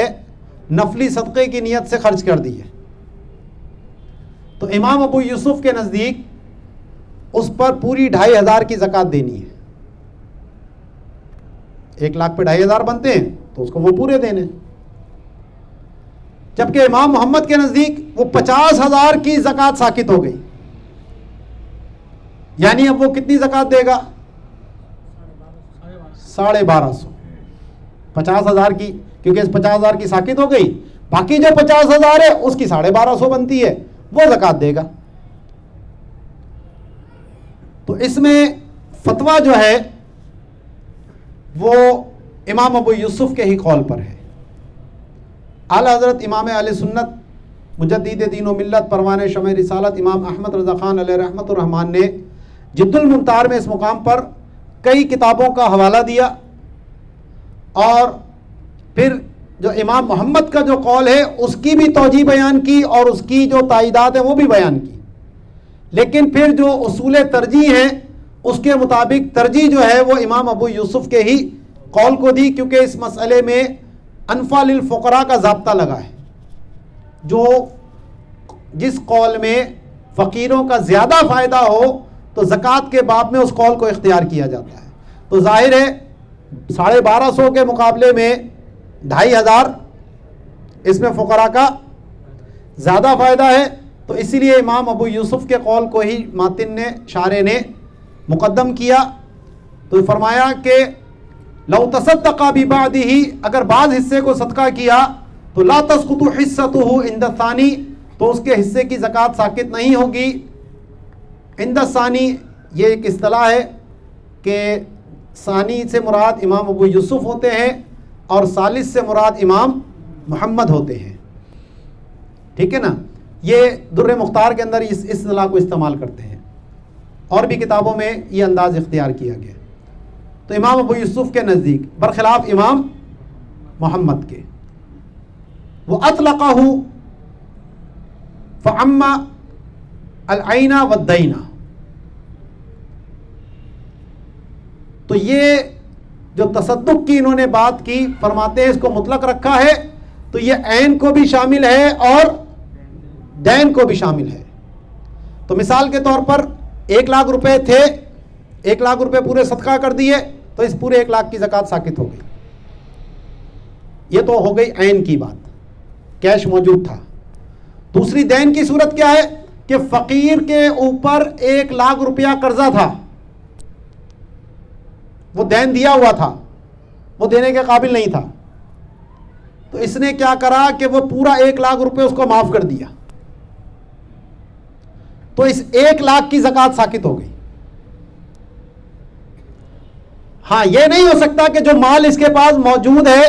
نفلی صدقے کی نیت سے خرچ کر دیے. تو امام ابو یوسف کے نزدیک اس پر پوری 2,500 کی زکوٰۃ دینی ہے. 1,00,000 پہ 2,500 بنتے ہیں تو اس کو وہ پورے دینے. جبکہ امام محمد کے نزدیک وہ 50,000 کی زکوٰۃ ساقط ہو گئی, یعنی اب وہ کتنی زکوٰۃ دے گا؟ 1,250. 50,000 کی, کیونکہ اس 50,000 کی ساقط ہو گئی, باقی جو 50,000 ہے اس کی 1,250 بنتی ہے, وہ زکوٰۃ دے گا. تو اس میں فتویٰ جو ہے وہ امام ابو یوسف کے ہی قول پر ہے. اعلیٰ حضرت امام اہل سنت مجدد دین و ملت پروان شمع رسالت امام احمد رضا خان علیہ رحمۃ الرحمان نے جد المنتار میں اس مقام پر کئی کتابوں کا حوالہ دیا, اور پھر جو امام محمد کا جو قول ہے اس کی بھی توجیہ بیان کی اور اس کی جو تائیدات ہیں وہ بھی بیان کی. لیکن پھر جو اصول ترجیح ہیں اس کے مطابق ترجیح جو ہے وہ امام ابو یوسف کے ہی قول کو دی, کیونکہ اس مسئلے میں انفع للفقراء کا ضابطہ لگا ہے. جو جس قول میں فقیروں کا زیادہ فائدہ ہو تو زکوٰۃ کے باب میں اس قول کو اختیار کیا جاتا ہے. تو ظاہر ہے 1,250 کے مقابلے میں 2,500 اس میں فقراء کا زیادہ فائدہ ہے. تو اسی لیے امام ابو یوسف کے قول کو ہی ماتن نے, شارح نے مقدم کیا. تو فرمایا کہ لو تصدق ببعدہ, اگر بعض حصے کو صدقہ کیا تو لا تسقط حصته عند الثانی, تو اس کے حصے کی زکوٰۃ ساقط نہیں ہوگی. عند الثانی یہ ایک اصطلاح ہے کہ ثانی سے مراد امام ابو یوسف ہوتے ہیں اور ثالث سے مراد امام محمد ہوتے ہیں. ٹھیک ہے نا, یہ در مختار کے اندر اس اصطلاح کو استعمال کرتے ہیں, اور بھی کتابوں میں یہ انداز اختیار کیا گیا. تو امام ابو یوسف کے نزدیک برخلاف امام محمد کے, وہ اطلقہ فعم العین والدین, تو یہ جو تصدق کی انہوں نے بات کی، فرماتے ہیں اس کو مطلق رکھا ہے تو یہ عین کو بھی شامل ہے اور دین کو بھی شامل ہے. تو مثال کے طور پر 1,00,000 روپے تھے، 1,00,000 روپے پورے صدقہ کر دیے تو اس پورے 1,00,000 کی زکوٰۃ ساقط ہو گئی. یہ تو ہو گئی عین کی بات، کیش موجود تھا. دوسری دین کی صورت کیا ہے کہ فقیر کے اوپر 1,00,000 روپیہ قرضہ تھا، وہ دین دیا ہوا تھا، وہ دینے کے قابل نہیں تھا، تو اس نے کیا کرا کہ وہ پورا 1,00,000 روپے اس کو معاف کر دیا، تو اس 1,00,000 کی زکوٰۃ ساقط ہو گئی. ہاں یہ نہیں ہو سکتا کہ جو مال اس کے پاس موجود ہے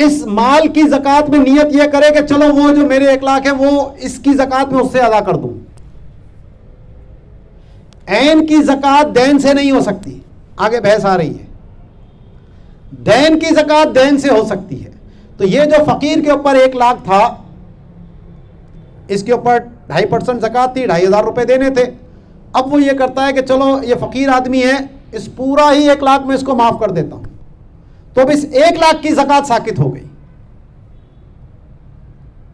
اس مال کی زکوٰۃ میں نیت یہ کرے کہ چلو وہ جو میرے 1,00,000 ہے وہ اس کی زکوٰۃ میں اس سے ادا کر دوں. عین کی زکوٰۃ دین سے نہیں ہو سکتی، آگے بحث آ رہی ہے. دین کی زکوٰۃ دین سے ہو سکتی ہے. تو یہ جو فقیر کے اوپر 1,00,000 تھا، اس کے اوپر 2.5% زکوٰۃ تھی، 2,500 روپے دینے تھے. اب وہ یہ کرتا ہے کہ چلو یہ فقیر آدمی ہے، اس پورا ہی 1,00,000 میں اس کو معاف کر دیتا ہوں، تو اب اس 1,00,000 کی زکوٰۃ ساقط ہو گئی.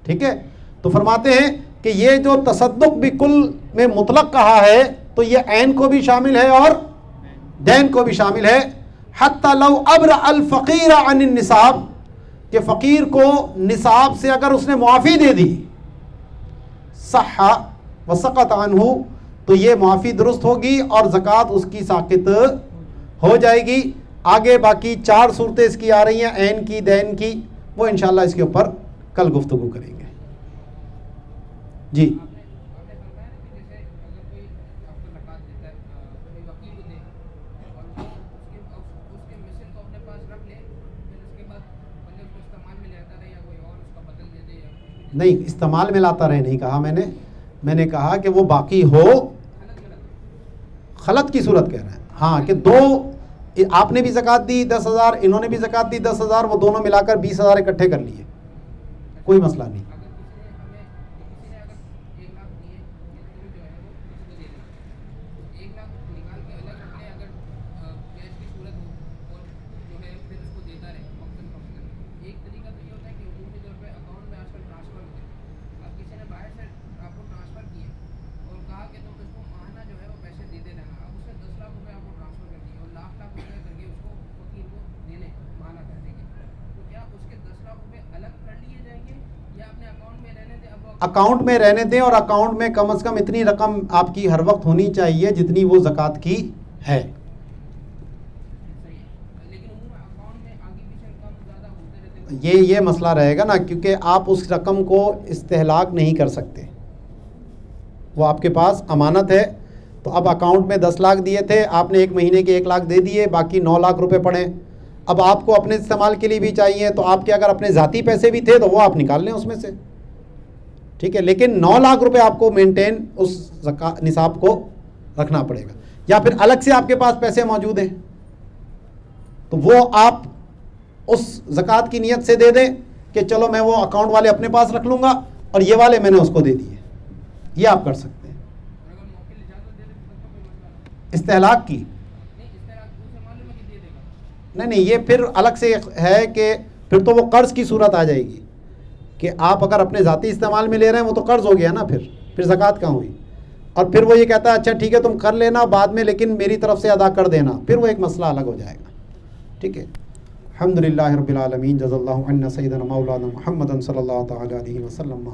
ٹھیک ہے. تو فرماتے ہیں کہ یہ جو تصدق بکل میں مطلق کہا ہے تو یہ عین کو بھی شامل ہے اور دین کو بھی شامل ہے. حتی لو ابرأ الفقیر عن النصاب، کہ فقیر کو نصاب سے اگر اس نے معافی دے دی، صح وسقط عنہ، تو یہ معافی درست ہوگی اور زکوٰۃ اس کی ساقط ہو جائے گی. آگے باقی 4 صورتیں اس کی آ رہی ہیں، عین کی، دین کی، وہ انشاءاللہ اس کے اوپر کل گفتگو کریں گے. جی نہیں، استعمال میں لاتا رہے نہیں کہا میں نے کہا کہ وہ باقی ہو، خلط کی صورت کہہ رہے ہیں. ہاں کہ دو، آپ نے بھی زکوٰۃ دی 10,000، انہوں نے بھی زکوٰۃ دی 10,000، وہ دونوں ملا کر 20,000 اکٹھے کر لیے، کوئی مسئلہ نہیں. اکاؤنٹ میں رہنے دیں، اور اکاؤنٹ میں کم از کم اتنی رقم آپ کی ہر وقت ہونی چاہیے جتنی وہ زکوٰۃ کی ہے. یہ مسئلہ رہے گا نا، کیونکہ آپ اس رقم کو استہلاک نہیں کر سکتے، وہ آپ کے پاس امانت ہے. تو اب اکاؤنٹ میں 10 لاکھ دیے تھے، آپ نے ایک مہینے کے 1 لاکھ دے دیے، باقی 9 لاکھ روپے پڑے. اب آپ کو اپنے استعمال کے لیے بھی چاہیے، تو آپ کے اگر اپنے ذاتی پیسے بھی تھے تو وہ آپ نکال لیں اس میں سے، ٹھیک ہے. لیکن 9 لاکھ روپے آپ کو مینٹین اس نصاب کو رکھنا پڑے گا. یا پھر الگ سے آپ کے پاس پیسے موجود ہیں تو وہ آپ اس زکوٰۃ کی نیت سے دے دیں کہ چلو میں وہ اکاؤنٹ والے اپنے پاس رکھ لوں گا اور یہ والے میں نے اس کو دے دیے. یہ آپ کر سکتے ہیں. استہلاک کی نہیں، یہ پھر الگ سے ہے کہ پھر تو وہ قرض کی صورت آ جائے گی کہ آپ اگر اپنے ذاتی استعمال میں لے رہے ہیں وہ تو قرض ہو گیا نا، پھر زکوٰۃ کہاں ہوئی. اور پھر وہ یہ کہتا ہے اچھا ٹھیک ہے تم کر لینا بعد میں لیکن میری طرف سے ادا کر دینا، پھر وہ ایک مسئلہ الگ ہو جائے گا. ٹھیک ہے. الحمدللہ رب العالمین، جزا اللہ عنا سیدنا مولانا محمد صلی اللہ تعالی علیہ وسلم.